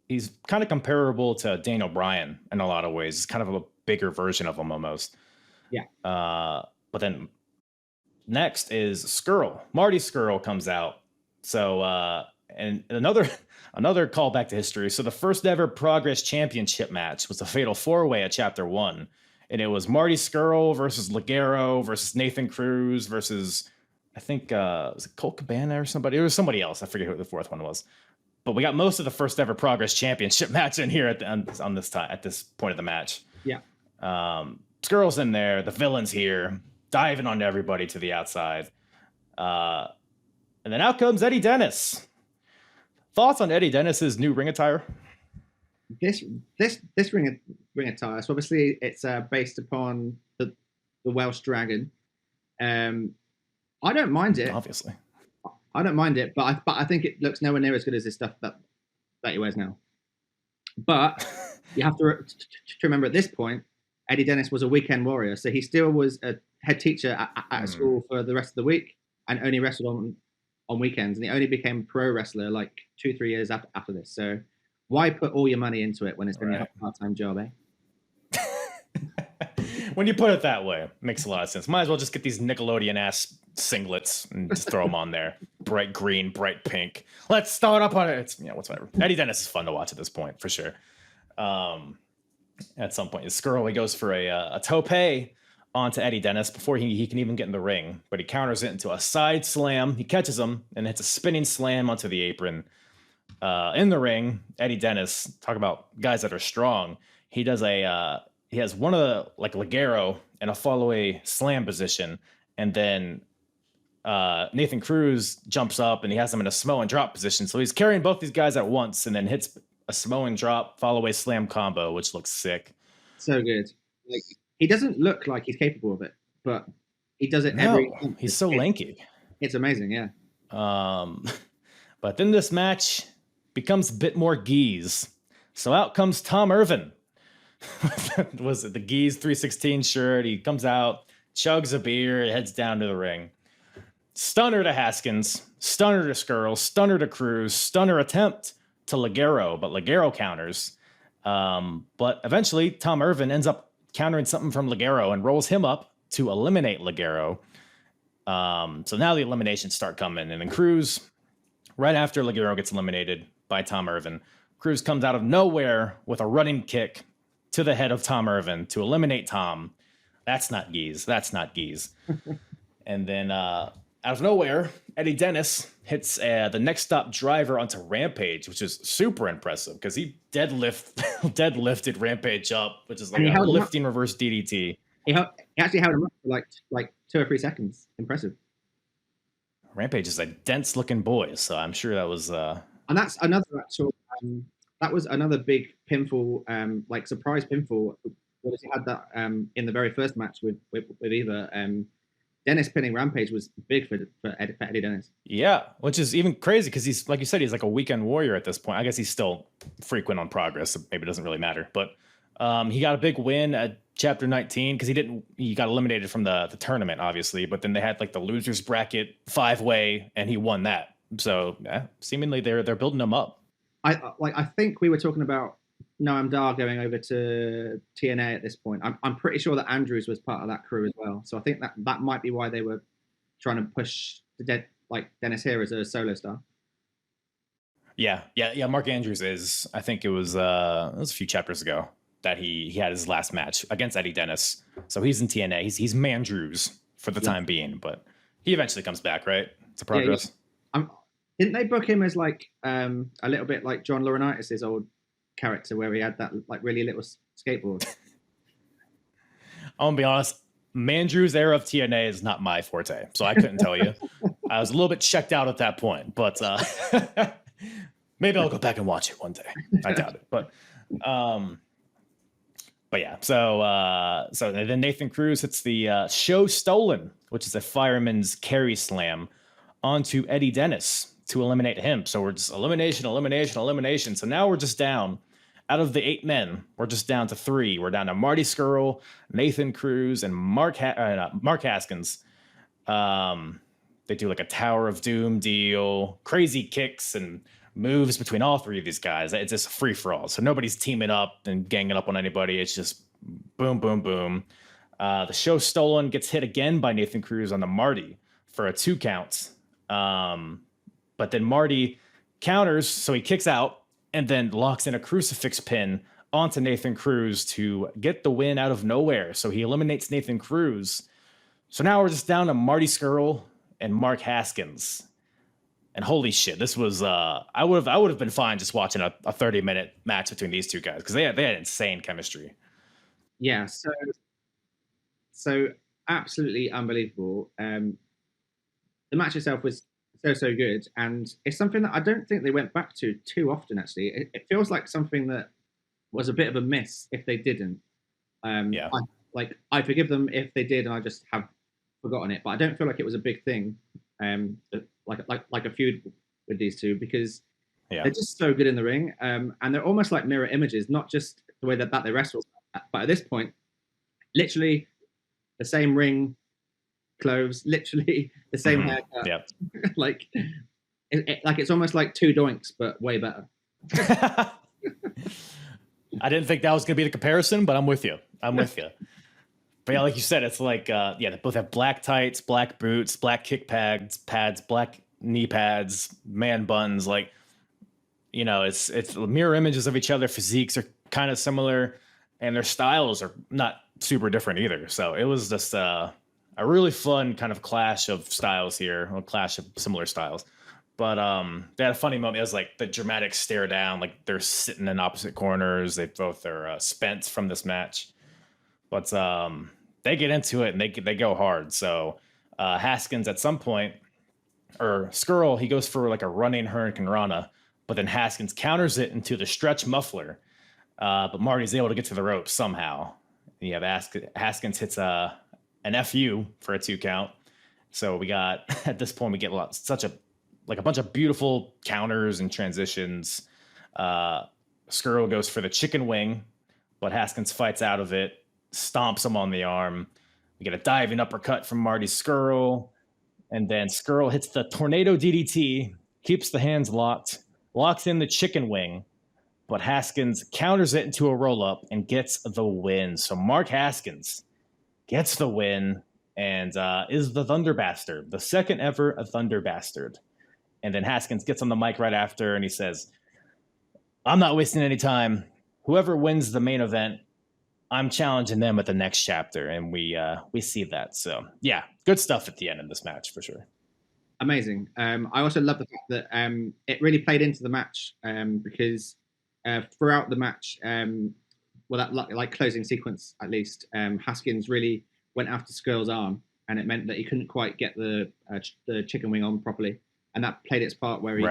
Speaker 5: He's kind of comparable to Daniel Bryan in a lot of ways. It's kind of a bigger version of him almost.
Speaker 4: Yeah.
Speaker 5: But then next is Skrull. Marty Skrull comes out. So and another callback to history. So the first ever Progress Championship match was a fatal 4-way at Chapter 1. And it was Marty Skrull versus Ligero versus Nathan Cruz versus, I think, was it Colt Cabana or somebody? It was somebody else. I forget who the fourth one was. But we got most of the first ever Progress Championship match in here at this point of the match.
Speaker 4: Yeah.
Speaker 5: Skrull's in there. The villain's here, diving on everybody to the outside. And then out comes Eddie Dennis. Thoughts on Eddie Dennis's new ring attire?
Speaker 4: This ring attire. So obviously it's based upon the Welsh Dragon. I don't mind it.
Speaker 5: Obviously,
Speaker 4: I don't mind it, but I think it looks nowhere near as good as this stuff that he wears now. But you have to remember at this point, Eddie Dennis was a weekend warrior, so he still was a head teacher at a school for the rest of the week and only wrestled on weekends. And he only became a pro wrestler like 2-3 years after this. So why put all your money into it when it's been a part-time job, eh?
Speaker 5: When you put it that way, it makes a lot of sense. Might as well just get these Nickelodeon ass singlets and just throw them on there. Bright green, bright pink. Let's start up on it. It's whatever. Eddie Dennis is fun to watch at this point for sure. At some point, Skrull, he goes for a tope onto Eddie Dennis before he can even get in the ring, but he counters it into a side slam. He catches him and hits a spinning slam onto the apron. In the ring, Eddie Dennis, talk about guys that are strong. He does he has one of the like Ligero in a fall away slam position, and then Nathan Cruz jumps up and he has him in a Samoan drop position. So he's carrying both these guys at once and then hits a Samoan drop fall away slam combo, which looks sick.
Speaker 4: So good. Like, he doesn't look like he's capable of it, but he does it
Speaker 5: he's so lanky.
Speaker 4: It's amazing, yeah.
Speaker 5: But then this match becomes a bit more geese. So out comes Tom Irvin. Was it the Geese 316 shirt? He comes out, chugs a beer, heads down to the ring. Stunner to Haskins, stunner to Skrull, stunner to Cruz, stunner attempt to Ligero, but Ligero counters. But eventually, Tom Irvin ends up countering something from Ligero and rolls him up to eliminate Ligero. So now the eliminations start coming, and then Cruz, right after Ligero gets eliminated by Tom Irvin, Cruz comes out of nowhere with a running kick to the head of Tom Irvin to eliminate Tom. That's not geese. That's not geese. And then out of nowhere, Eddie Dennis hits the next stop driver onto Rampage, which is super impressive because he deadlifted Rampage up, which is like a lifting reverse DDT.
Speaker 4: He actually held him up for like 2 or 3 seconds. Impressive.
Speaker 5: Rampage is a dense looking boy, so I'm sure that was.
Speaker 4: And that's another actual. That was another big pinfall, like surprise pinfall. Obviously had that in the very first match with Eva. Dennis pinning Rampage was big for Eddie Dennis.
Speaker 5: Yeah, which is even crazy because he's, like you said, he's like a weekend warrior at this point. I guess he's still frequent on Progress, so maybe it doesn't really matter. But he got a big win at Chapter 19 because he got eliminated from the tournament, obviously. But then they had like the losers bracket 5-way, and he won that. So seemingly they're building him up.
Speaker 4: I think we were talking about Noam Dar going over to TNA at this point. I'm pretty sure that Andrews was part of that crew as well. So I think that might be why they were trying to push Dennis here as a solo star.
Speaker 5: Yeah. Mark Andrews is. I think it was a few chapters ago that he had his last match against Eddie Dennis. So he's in TNA. He's Mandrews for the time being, but he eventually comes back, right? To Progress.
Speaker 4: Yeah, didn't they book him as like a little bit like John Laurinaitis' old character where he had that like really little skateboard?
Speaker 5: I'm gonna be honest. Mandrew's era of TNA is not my forte, so I couldn't tell you. I was a little bit checked out at that point, but maybe I'll go back and watch it one day. I doubt it, but yeah. So then Nathan Cruz hits the show stolen, which is a fireman's carry slam onto Eddie Dennis to eliminate him. So we're just elimination. So now we're just down. Out of the 8 men, we're just down to 3. We're down to Marty Scurll, Nathan Cruz, and Mark Haskins. They do like a Tower of Doom deal, crazy kicks and moves between all 3 of these guys. It's just a free for all. So nobody's teaming up and ganging up on anybody. It's just boom, boom, boom. The show stolen gets hit again by Nathan Cruz on the Marty for a 2 count. But then Marty counters, so he kicks out and then locks in a crucifix pin onto Nathan Cruz to get the win out of nowhere. So he eliminates Nathan Cruz. So now we're just down to Marty Scurll and Mark Haskins. And holy shit, this was I would have been fine just watching a 30-minute match between these 2 guys because they had insane chemistry.
Speaker 4: Yeah, so absolutely unbelievable. The match itself was so good, and it's something that I don't think they went back to too often. Actually, it feels like something that was a bit of a miss if they didn't.
Speaker 5: Yeah,
Speaker 4: I forgive them if they did, and I just have forgotten it. But I don't feel like it was a big thing, like a feud with these 2 because they're just so good in the ring, and they're almost like mirror images, not just the way that they wrestle, but at this point, literally the same ring. Clothes, literally the same haircut.
Speaker 5: Yeah,
Speaker 4: like it's almost like 2 doinks, but way better.
Speaker 5: I didn't think that was gonna be the comparison, but I'm with you. But yeah, like you said, it's like they both have black tights, black boots, black kick pads, black knee pads, man buns. Like, you know, it's mirror images of each other. Physiques are kind of similar, and their styles are not super different either. So it was just a really fun kind of clash of styles here, a clash of similar styles. But they had a funny moment. It was like the dramatic stare down, like they're sitting in opposite corners. They both are spent from this match. But they get into it and they go hard. So Haskins at some point, or Scurll, he goes for like a running Hurricane Rana, but then Haskins counters it into the stretch muffler. But Marty's able to get to the rope somehow. And you have Haskins hits an FU for a 2 count. So we got, at this point, we get a bunch of beautiful counters and transitions. Scurll goes for the chicken wing, but Haskins fights out of it, stomps him on the arm. We get a diving uppercut from Marty Scurll, and then Scurll hits the tornado DDT, keeps the hands locked, locks in the chicken wing, but Haskins counters it into a roll-up and gets the win. So Mark Haskins gets the win and is the Thunderbastard, the second ever Thunderbastard. And then Haskins gets on the mic right after and he says, "I'm not wasting any time. Whoever wins the main event, I'm challenging them at the next chapter." And we see that. So yeah, good stuff at the end of this match for sure.
Speaker 4: Amazing. I also love the fact that it really played into the match because throughout the match, that like closing sequence at least, Haskins really went after Skrull's arm, and it meant that he couldn't quite get the chicken wing on properly, and that played its part where he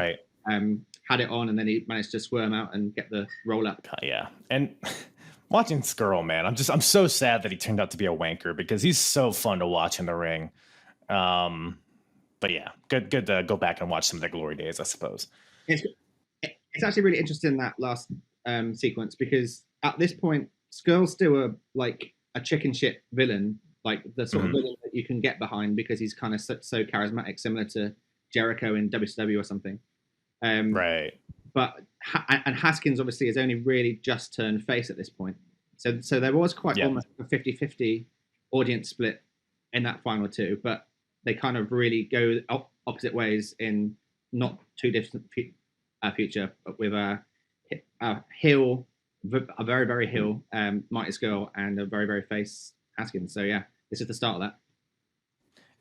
Speaker 4: had it on, and then he managed to squirm out and get the roll up.
Speaker 5: Yeah, and watching Scurll, man, I'm so sad that he turned out to be a wanker because he's so fun to watch in the ring. But yeah, good to go back and watch some of the glory days, I suppose.
Speaker 4: It's actually really interesting, that last sequence, because at this point, Skrull's still a chicken shit villain, like the sort of villain that you can get behind because he's kind of so charismatic, similar to Jericho in WCW or something.
Speaker 5: Right.
Speaker 4: But Haskins obviously has only really just turned face at this point. So there was quite almost a 50-50 audience split in that final 2, but they kind of really go opposite ways in not too distant future, but with a heel, a very, very heel Mighty Scurll and a very, very face Haskins. So yeah, this is the start of that.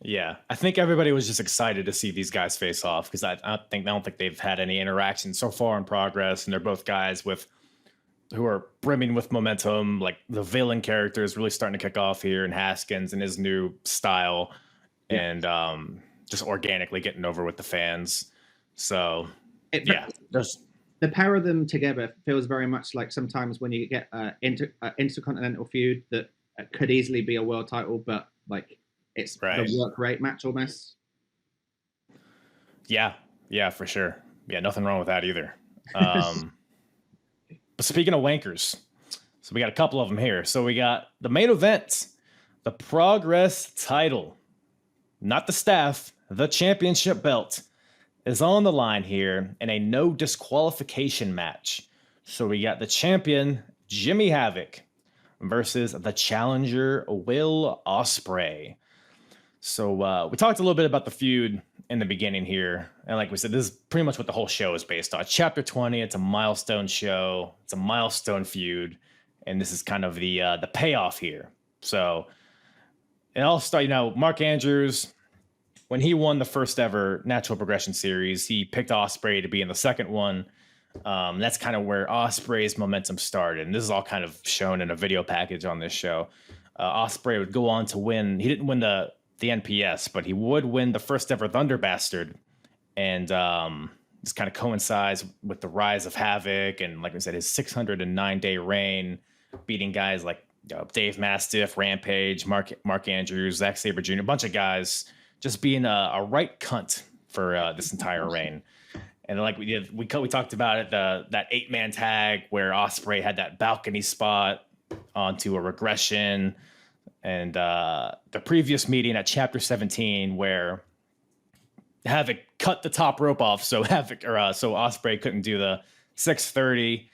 Speaker 5: Yeah, I think everybody was just excited to see these guys face off because I don't think they've had any interaction so far in Progress, and they're both guys with who are brimming with momentum. Like the villain character is really starting to kick off here, and Haskins and his new style, and just organically getting over with the fans. So there's
Speaker 4: the pair of them together feels very much like sometimes when you get intercontinental feud that could easily be a world title, but like it's the work rate match almost.
Speaker 5: Yeah, for sure. Yeah, nothing wrong with that either. But speaking of wankers, so we got a couple of them here. So we got the main event, the Progress title, not the staff, the championship belt is on the line here in a no disqualification match. So we got the champion, Jimmy Havoc, versus the challenger, Will Ospreay. So we talked a little bit about the feud in the beginning here. And like we said, this is pretty much what the whole show is based on. Chapter 20, it's a milestone show. It's a milestone feud. And this is kind of the payoff here. So it all started, Mark Andrews, when he won the first ever Natural Progression Series, he picked Ospreay to be in the second one. That's kind of where Ospreay's momentum started. And this is all kind of shown in a video package on this show. Ospreay would go on to win. He didn't win the NPS, but he would win the first ever Thunderbastard. And this kind of coincides with the rise of Havoc. And like I said, his 609-day reign, beating guys like Dave Mastiff, Rampage, Mark Andrews, Zack Sabre Jr., a bunch of guys just being a right cunt for this entire reign. And like we talked about it, that 8-man tag where Ospreay had that balcony spot onto a regression. And the previous meeting at Chapter 17, where Havoc cut the top rope off, so Ospreay couldn't do the 630,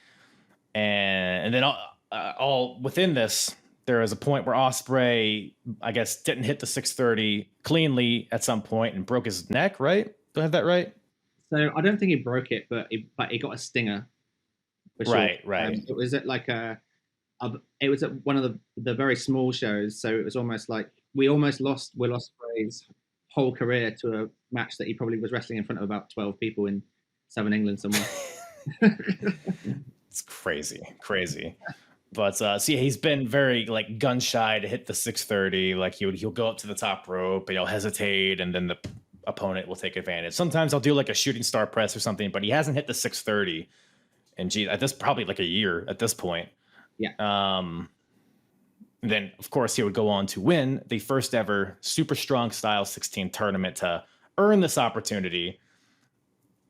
Speaker 5: and then all within this, there was a point where Ospreay, I guess, didn't hit the 630 cleanly at some point and broke his neck. Right? Do I have that right?
Speaker 4: So I don't think he broke it, but he got a stinger.
Speaker 5: Right.
Speaker 4: It was at like it was at one of the very small shows, so it was almost like we almost lost Will Ospreay's whole career to a match that he probably was wrestling in front of about 12 people in Southern England somewhere.
Speaker 5: It's crazy. But see, he's been very like gun shy to hit the 630. Like he'll go up to the top rope and he'll hesitate, and then the opponent will take advantage. Sometimes I'll do like a shooting star press or something, but he hasn't hit the 630. And at this probably like a year at this point.
Speaker 4: Yeah.
Speaker 5: Then, of course, he would go on to win the first ever Super Strong Style 16 tournament to earn this opportunity.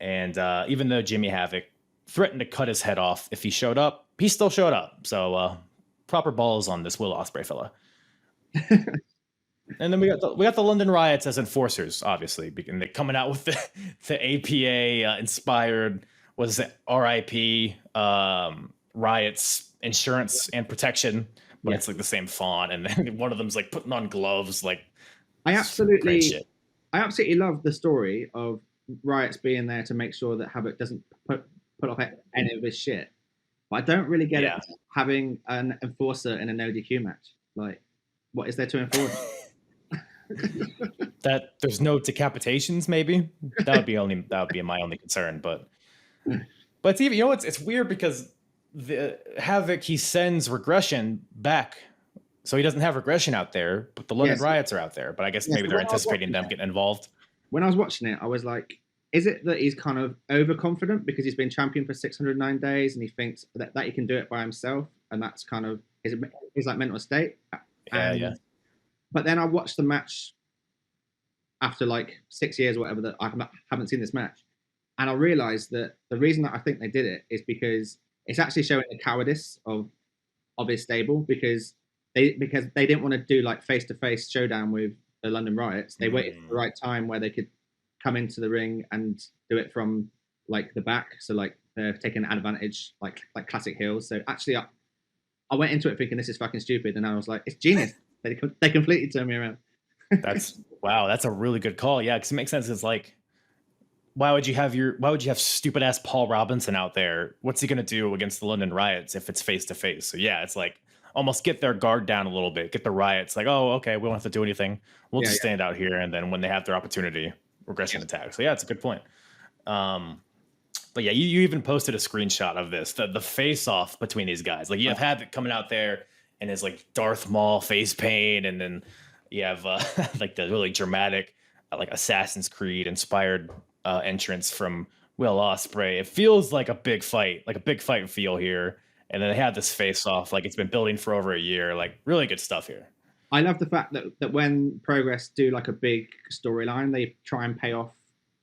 Speaker 5: And even though Jimmy Havoc threatened to cut his head off if he showed up, he still showed up. So proper balls on this Will Ospreay fella. And then we got the London Riots as enforcers, obviously, and they're coming out with the APA inspired, what is it, RIP Riots insurance and protection, but it's like the same font, and then one of them's like putting on gloves. Like
Speaker 4: I absolutely love the story of Riots being there to make sure that Havoc doesn't put off any of his shit. But I don't really get it having an enforcer in a no DQ match. Like, what is there to enforce?
Speaker 5: That there's no decapitations, maybe that would be my only concern. But it's even, it's weird because the Havoc, he sends regression back, so he doesn't have regression out there, but the London Riots are out there. But I guess maybe they're anticipating them getting involved. When
Speaker 4: I was watching it, I was like, is it that he's kind of overconfident because he's been champion for 609 days and he thinks that he can do it by himself, and that's kind of his like mental state?
Speaker 5: Yeah.
Speaker 4: But then I watched the match after like 6 years or whatever that I haven't seen this match, and I realized that the reason that I think they did it is because it's actually showing the cowardice of his stable, because they didn't want to do like face-to-face showdown with the London Riots. They waited for the right time where they could come into the ring and do it from like the back, so like they're taking advantage, like classic heels. So actually I went into it thinking this is fucking stupid, and I was like, it's genius. They completely turned me around.
Speaker 5: That's a really good call. Yeah, because it makes sense. It's like, why would you have stupid ass Paul Robinson out there? What's he gonna do against the London Riots if it's face to face? So yeah, it's like almost get their guard down a little bit, get the Riots like, oh, okay, we don't have to do anything. We'll just stand out here, and then when they have their opportunity, regression attack. So yeah, it's a good point. But yeah, you even posted a screenshot of this, the face off between these guys. Like you have Havoc coming out there and his like Darth Maul face paint, and then you have like the really dramatic like Assassin's Creed inspired entrance from Will Ospreay. It feels like a big fight feel here. And then they had this face off, like it's been building for over a year. Like really good stuff here.
Speaker 4: I love the fact that when Progress do like a big storyline, they try and pay off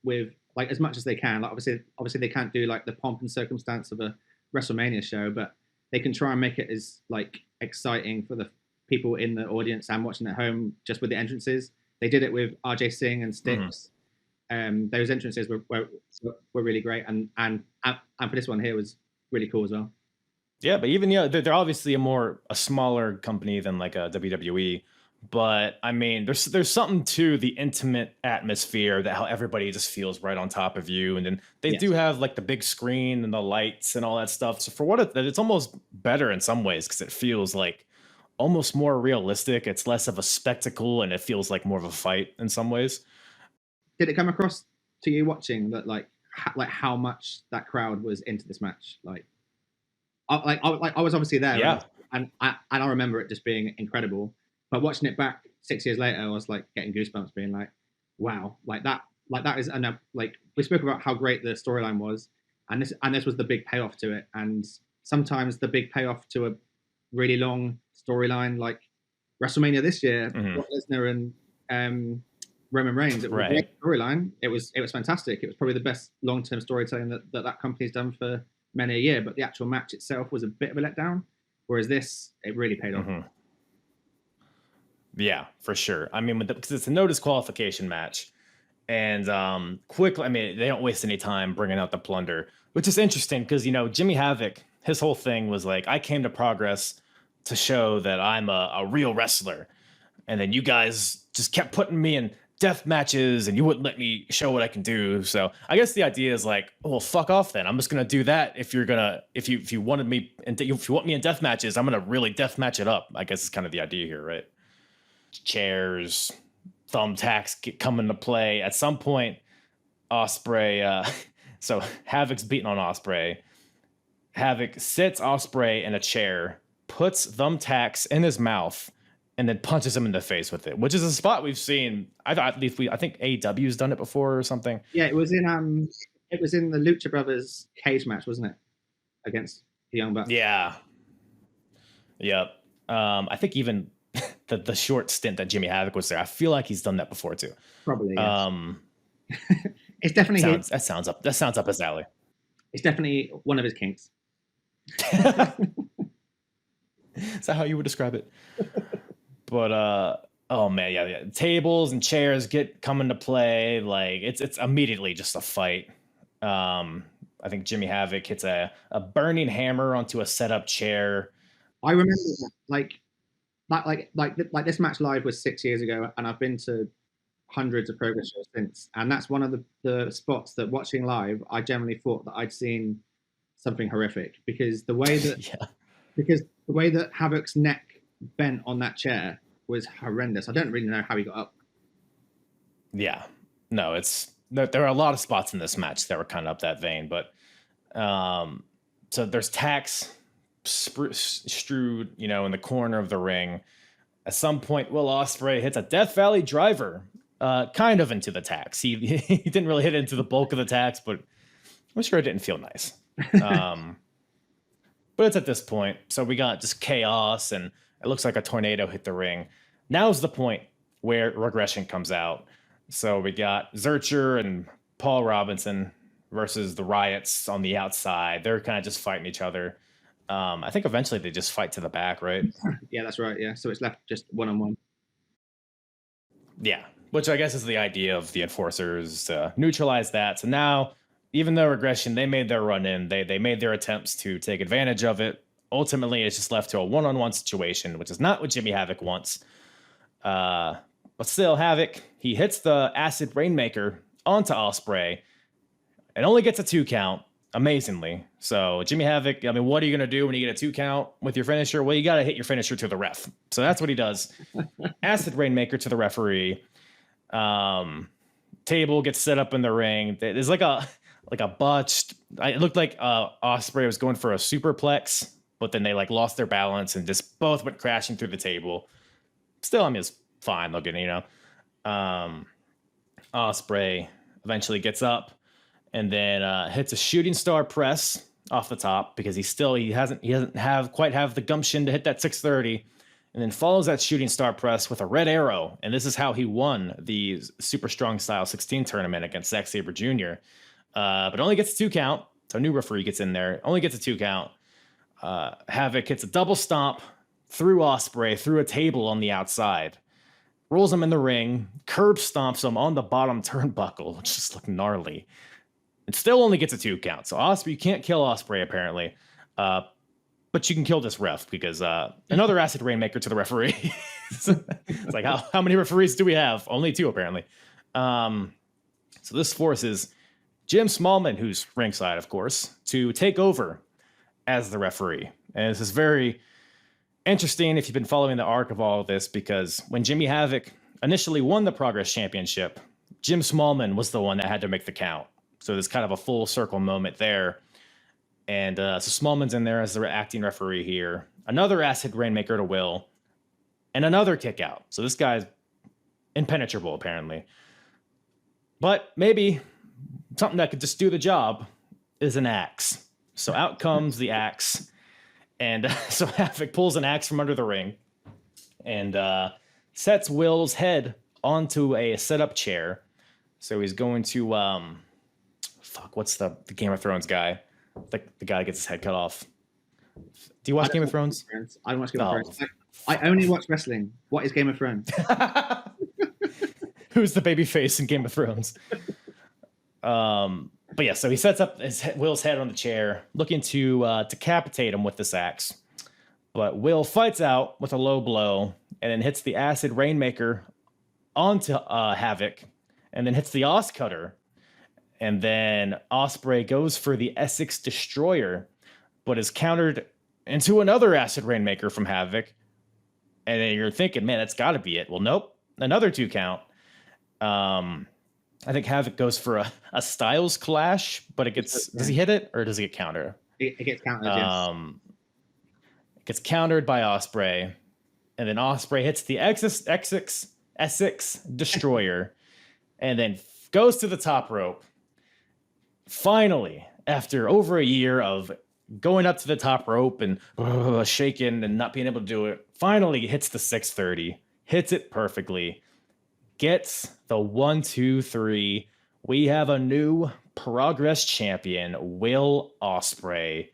Speaker 4: with like as much as they can. Like obviously they can't do like the pomp and circumstance of a WrestleMania show, but they can try and make it as like exciting for the people in the audience and watching at home just with the entrances. They did it with RJ Singh and Styx. Those entrances were really great, and for this one here was really cool as well.
Speaker 5: Yeah, but even they're obviously a smaller company than like a WWE, but I mean, there's something to the intimate atmosphere that how everybody just feels right on top of you, and then they do have like the big screen and the lights and all that stuff. So for what it's almost better in some ways because it feels like almost more realistic. It's less of a spectacle, and it feels like more of a fight in some ways.
Speaker 4: Did it come across to you watching that like how much that crowd was into this match? I was obviously there,
Speaker 5: yeah,
Speaker 4: and I remember it just being incredible. But watching it back 6 years later, I was like getting goosebumps, being like, "Wow, like that is." And like we spoke about how great the storyline was, and this was the big payoff to it. And sometimes the big payoff to a really long storyline, like WrestleMania this year, Brock Lesnar and Roman Reigns. It was a great storyline. It was fantastic. It was probably the best long-term storytelling that company's done for many a year, but the actual match itself was a bit of a letdown, whereas this, it really paid off.
Speaker 5: Yeah, for sure. I mean, because it's a no disqualification match, and quickly, I mean, they don't waste any time bringing out the plunder, which is interesting because Jimmy Havoc, his whole thing was like, I came to Progress to show that I'm a real wrestler, and then you guys just kept putting me in death matches and you wouldn't let me show what I can do. So I guess the idea is like, well, fuck off then. I'm just gonna do that. If you want me in death matches, I'm gonna really death match it up. I guess it's kind of the idea here, right? Chairs, thumbtacks come into play at some point. Ospreay, so Havoc's beating on Ospreay. Havoc sits Ospreay in a chair, puts thumbtacks in his mouth, and then punches him in the face with it, which is a spot we've seen. I think AEW's done it before or something.
Speaker 4: Yeah, it was in the Lucha Brothers cage match, wasn't it, against the Young Bucks?
Speaker 5: Yeah. Yep. I think even the short stint that Jimmy Havoc was there, I feel like he's done that before too.
Speaker 4: Probably. Yes. It's definitely
Speaker 5: that sounds up his alley.
Speaker 4: It's definitely one of his kinks.
Speaker 5: Is that how you would describe it? But oh man, yeah, tables and chairs come into play. Like it's immediately just a fight. I think Jimmy Havoc hits a burning hammer onto a setup chair.
Speaker 4: I remember that. Like this match live was 6 years ago, and I've been to hundreds of Progress shows since, and that's one of the spots that watching live, I generally thought that I'd seen something horrific because the way that Havoc's neck bent on that chair was horrendous. I don't really know how he got up.
Speaker 5: Yeah, no, there are a lot of spots in this match that were kind of up that vein, but so there's tacks strewed, in the corner of the ring. At some point, Will Ospreay hits a Death Valley driver, kind of into the tacks. He didn't really hit into the bulk of the tacks, but I'm sure it didn't feel nice. But it's at this point, so we got just chaos, and it looks like a tornado hit the ring. Now's the point where regression comes out. So we got Zurcher and Paul Robinson versus the Riots on the outside. They're kind of just fighting each other. I think eventually they just fight to the back, right?
Speaker 4: Yeah, that's right. Yeah, so it's left just one-on-one.
Speaker 5: Yeah, which I guess is the idea of the enforcers to neutralize that. So now, even though regression, they made their run in, they made their attempts to take advantage of it. Ultimately, it's just left to a one-on-one situation, which is not what Jimmy Havoc wants. But still, Havoc, he hits the acid rainmaker onto Ospreay and only gets a 2 count, amazingly. So Jimmy Havoc, I mean, what are you going to do when you get a 2 count with your finisher? Well, you got to hit your finisher to the ref. So that's what he does. Acid rainmaker to the referee. Table gets set up in the ring. There's like a like a botched. It looked like Ospreay was going for a superplex, but then they like lost their balance and just both went crashing through the table. Still, I mean, it's fine looking, you know. Ospreay eventually gets up and then hits a shooting star press off the top because he doesn't quite have the gumption to hit that 630, and then follows that shooting star press with a red arrow. And this is how he won the Super Strong Style 16 tournament against Zack Sabre Jr. But only gets a 2 count. So a new referee gets in there, only gets a 2 count. Havoc hits a double stomp through Ospreay through a table on the outside, rolls him in the ring, curb stomps him on the bottom turnbuckle, which just looked gnarly. It still only gets a 2 count. So Ospreay, you can't kill Ospreay apparently, but you can kill this ref because another acid rainmaker to the referee. It's like how many referees do we have? Only 2 apparently. So this forces Jim Smallman, who's ringside, of course, to take over as the referee. And this is very interesting if you've been following the arc of all of this, because when Jimmy Havoc initially won the Progress Championship, Jim Smallman was the one that had to make the count. So there's kind of a full circle moment there. And so Smallman's in there as the acting referee here. Another acid rainmaker to Will. And another kick out. So this guy's impenetrable, apparently. But maybe something that could just do the job is an axe. So out comes the axe. And so Havoc pulls an axe from under the ring and sets Will's head onto a setup chair. So he's going to... what's the Game of Thrones guy? The guy that gets his head cut off. Do you watch Game of Thrones?
Speaker 4: I don't watch Game of Thrones. I only watch wrestling. What is Game of Thrones?
Speaker 5: Who's the baby face in Game of Thrones? But yeah, so he sets up Will's head on the chair, looking to decapitate him with this axe. But Will fights out with a low blow and then hits the acid rainmaker onto Havoc and then hits the Os Cutter. And then Ospreay goes for the Essex Destroyer, but is countered into another acid rainmaker from Havoc. And then you're thinking, man, that's got to be it. Well, nope. Another 2 count. I think Havoc goes for a Styles Clash, but does he hit it or does he get countered?
Speaker 4: It gets countered, yes.
Speaker 5: It gets countered by Ospreay. And then Ospreay hits the Essex Destroyer and then goes to the top rope. Finally, after over a year of going up to the top rope and shaking and not being able to do it, finally hits the 630, hits it perfectly, gets the 1, 2, 3. We have a new Progress champion, Will Ospreay.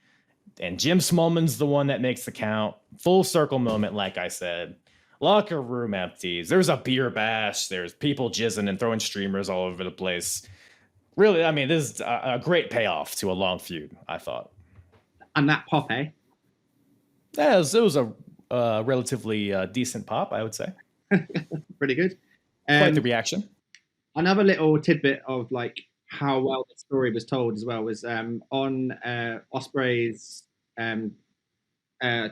Speaker 5: And Jim Smallman's the one that makes the count. Full circle moment, like I said. Locker room empties. There's a beer bash. There's people jizzing and throwing streamers all over the place. Really, I mean, this is a great payoff to a long feud, I thought.
Speaker 4: And that pop, eh?
Speaker 5: Yeah, it was a relatively decent pop, I would say.
Speaker 4: Pretty good.
Speaker 5: Quite the reaction.
Speaker 4: Another little tidbit of like how well the story was told as well was on Ospreay's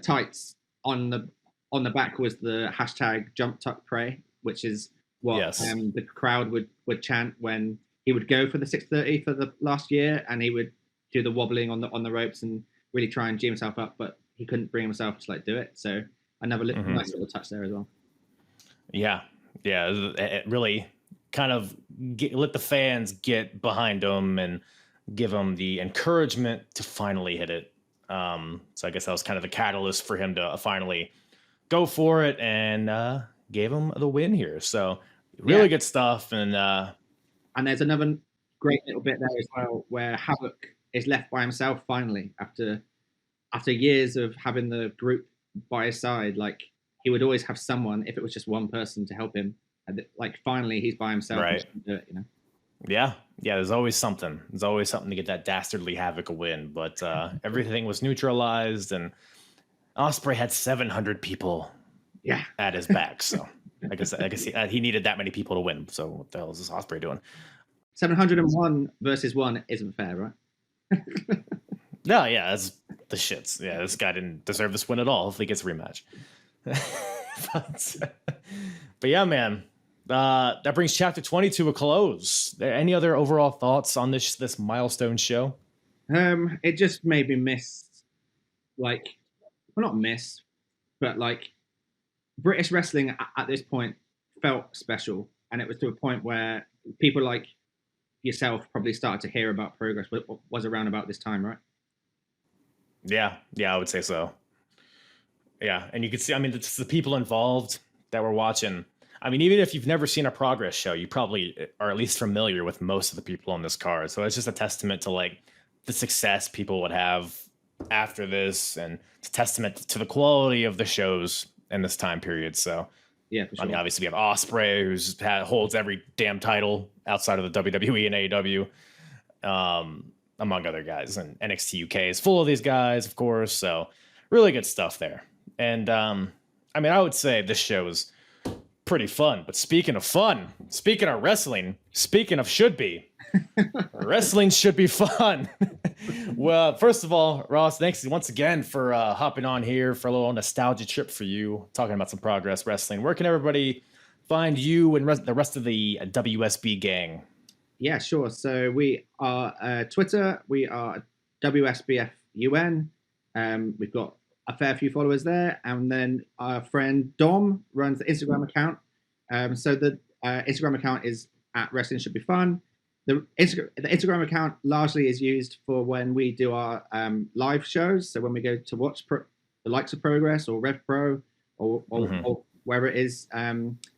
Speaker 4: tights on the back was the hashtag jump tuck pray, which is what the crowd would chant when he would go for the 630 for the last year, and he would do the wobbling on the ropes and really try and G himself up, but he couldn't bring himself to like do it. So another nice little touch there as well. Yeah,
Speaker 5: it really kind of let the fans get behind him and give him the encouragement to finally hit it. So I guess that was kind of the catalyst for him to finally go for it and gave him the win here. So really good stuff.
Speaker 4: And there's another great little bit there as well where Havoc is left by himself finally after years of having the group by his side. Like he would always have someone, if it was just one person, to help him. And like finally he's by himself.
Speaker 5: Right.
Speaker 4: And do it, you know?
Speaker 5: Yeah. There's always something. There's always something to get that dastardly Havoc a win. But everything was neutralized, and Ospreay had 700 people at his back. So I guess he needed that many people to win. So what the hell is this Ospreay doing?
Speaker 4: 701 versus 1 isn't fair, right?
Speaker 5: No, that's the shits. Yeah, this guy didn't deserve this win at all. Hopefully he gets a rematch. But yeah, man,
Speaker 3: that brings chapter 20 to a close. Any other overall thoughts on this milestone show?
Speaker 4: It just made me miss, like, well, not miss, but like British wrestling at this point felt special, and it was to a point where people like yourself probably started to hear about Progress. Was around about this time, right?
Speaker 3: Yeah, I would say so. Yeah, and you could see, I mean, it's the people involved that were watching. I mean, even if you've never seen a Progress show, you probably are at least familiar with most of the people on this card. So it's just a testament to like the success people would have after this, and it's a testament to the quality of the shows in this time period. So
Speaker 4: yeah, for sure.
Speaker 3: I mean, obviously we have Ospreay, holds every damn title outside of the WWE and AEW, among other guys, and NXT UK is full of these guys, of course. So really good stuff there. And I mean, I would say this show is pretty fun. But speaking of fun, speaking of wrestling, speaking of should be, wrestling should be fun. Well, first of all, Ross, thanks once again for hopping on here for a little nostalgia trip for you, talking about some Progress Wrestling. Where can everybody find you and the rest of the WSB gang?
Speaker 4: Yeah, sure. So we are Twitter. We are WSBFUN. We've got a fair few followers there. And then our friend Dom runs the Instagram account. So the Instagram account is at Wrestling Should Be Fun. The Instagram account largely is used for when we do our live shows. So when we go to watch the likes of Progress or Rev Pro or wherever it is,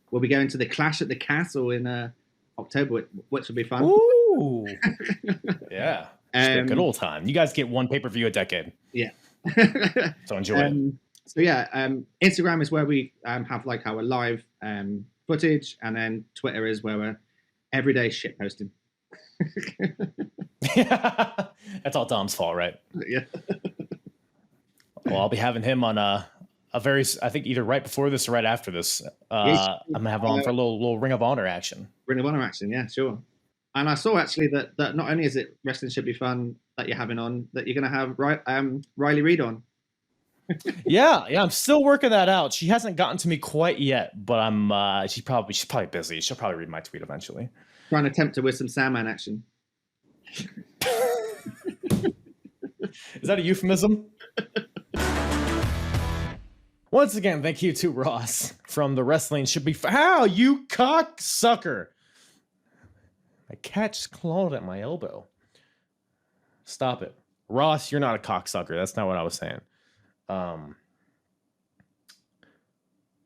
Speaker 4: we'll be going to the Clash at the Castle in October, which will be fun.
Speaker 3: Ooh. Yeah. Good old time. You guys get one pay-per-view a decade.
Speaker 4: Yeah.
Speaker 3: So enjoy it.
Speaker 4: So yeah, Instagram is where we have like our live footage, and then Twitter is where we're everyday shit posting.
Speaker 3: That's all Dom's fault, right?
Speaker 4: Yeah.
Speaker 3: Well, I'll be having him on a very, I think either right before this or right after this. I'm gonna have him on for a little Ring of Honor action.
Speaker 4: Ring of Honor action, yeah, sure. And I saw actually that not only is it Wrestling Should Be Fun that you're having on, that you're gonna have Riley Reid on.
Speaker 3: Yeah, I'm still working that out. She hasn't gotten to me quite yet, but I'm she's probably busy. She'll probably read my tweet eventually.
Speaker 4: Trying to tempt her with some Sandman action.
Speaker 3: Is that a euphemism? Once again, thank you to Ross from the Wrestling Should Be Fun. How, you cocksucker! My cat just clawed at my elbow. Stop it. Ross, you're not a cocksucker. That's not what I was saying.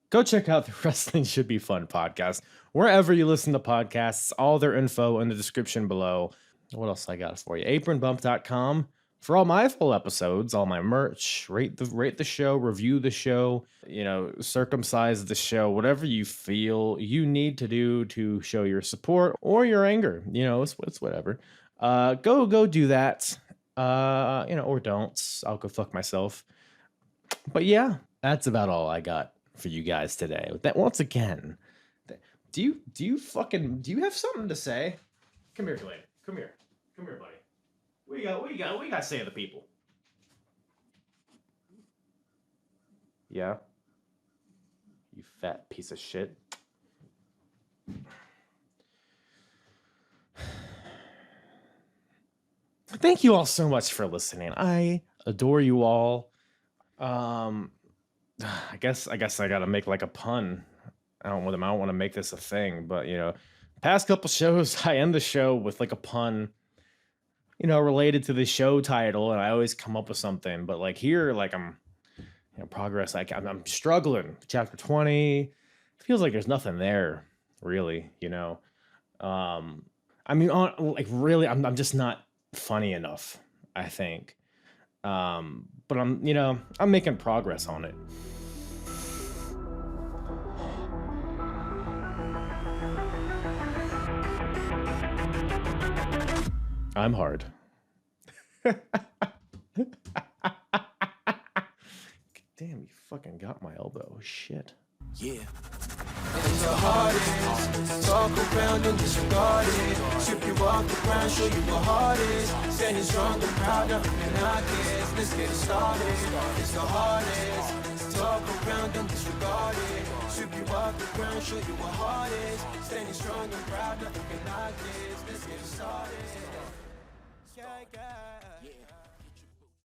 Speaker 3: Go check out the Wrestling Should Be Fun podcast. Wherever you listen to podcasts, all their info in the description below. What else I got for you? apronbump.com for all my full episodes, all my merch, rate the show, review the show, circumcise the show, whatever you feel you need to do to show your support or your anger. It's whatever. Go do that. Or don't. I'll go fuck myself. But yeah, that's about all I got for you guys today. That once again, do you have something to say? Come here, Glade. Come here, buddy. What you got to say to the people? Yeah. You fat piece of shit. Thank you all so much for listening. I adore you all. I guess I gotta make like a pun. I don't want to make this a thing, but past couple shows I end the show with like a pun, related to the show title, and I always come up with something. But like here, like I'm, Progress. Like I'm struggling. Chapter 20, it feels like there's nothing there, really. I mean, really, I'm just not funny enough, I think. But I'm making progress on it. I'm hard. Damn, you fucking got my elbow. Shit.
Speaker 2: Yeah.
Speaker 1: It's the hardest. Talk around and disregard it. Strip you off the ground, show you what heart is. Standing strong and proud, nothing I guess. Let's get it started. It's the hardest. Talk around and disregard it. sweep you off the ground, show you what heart is. Standing strong and proud, nothing can knock this. Let's get started. Yeah, yeah.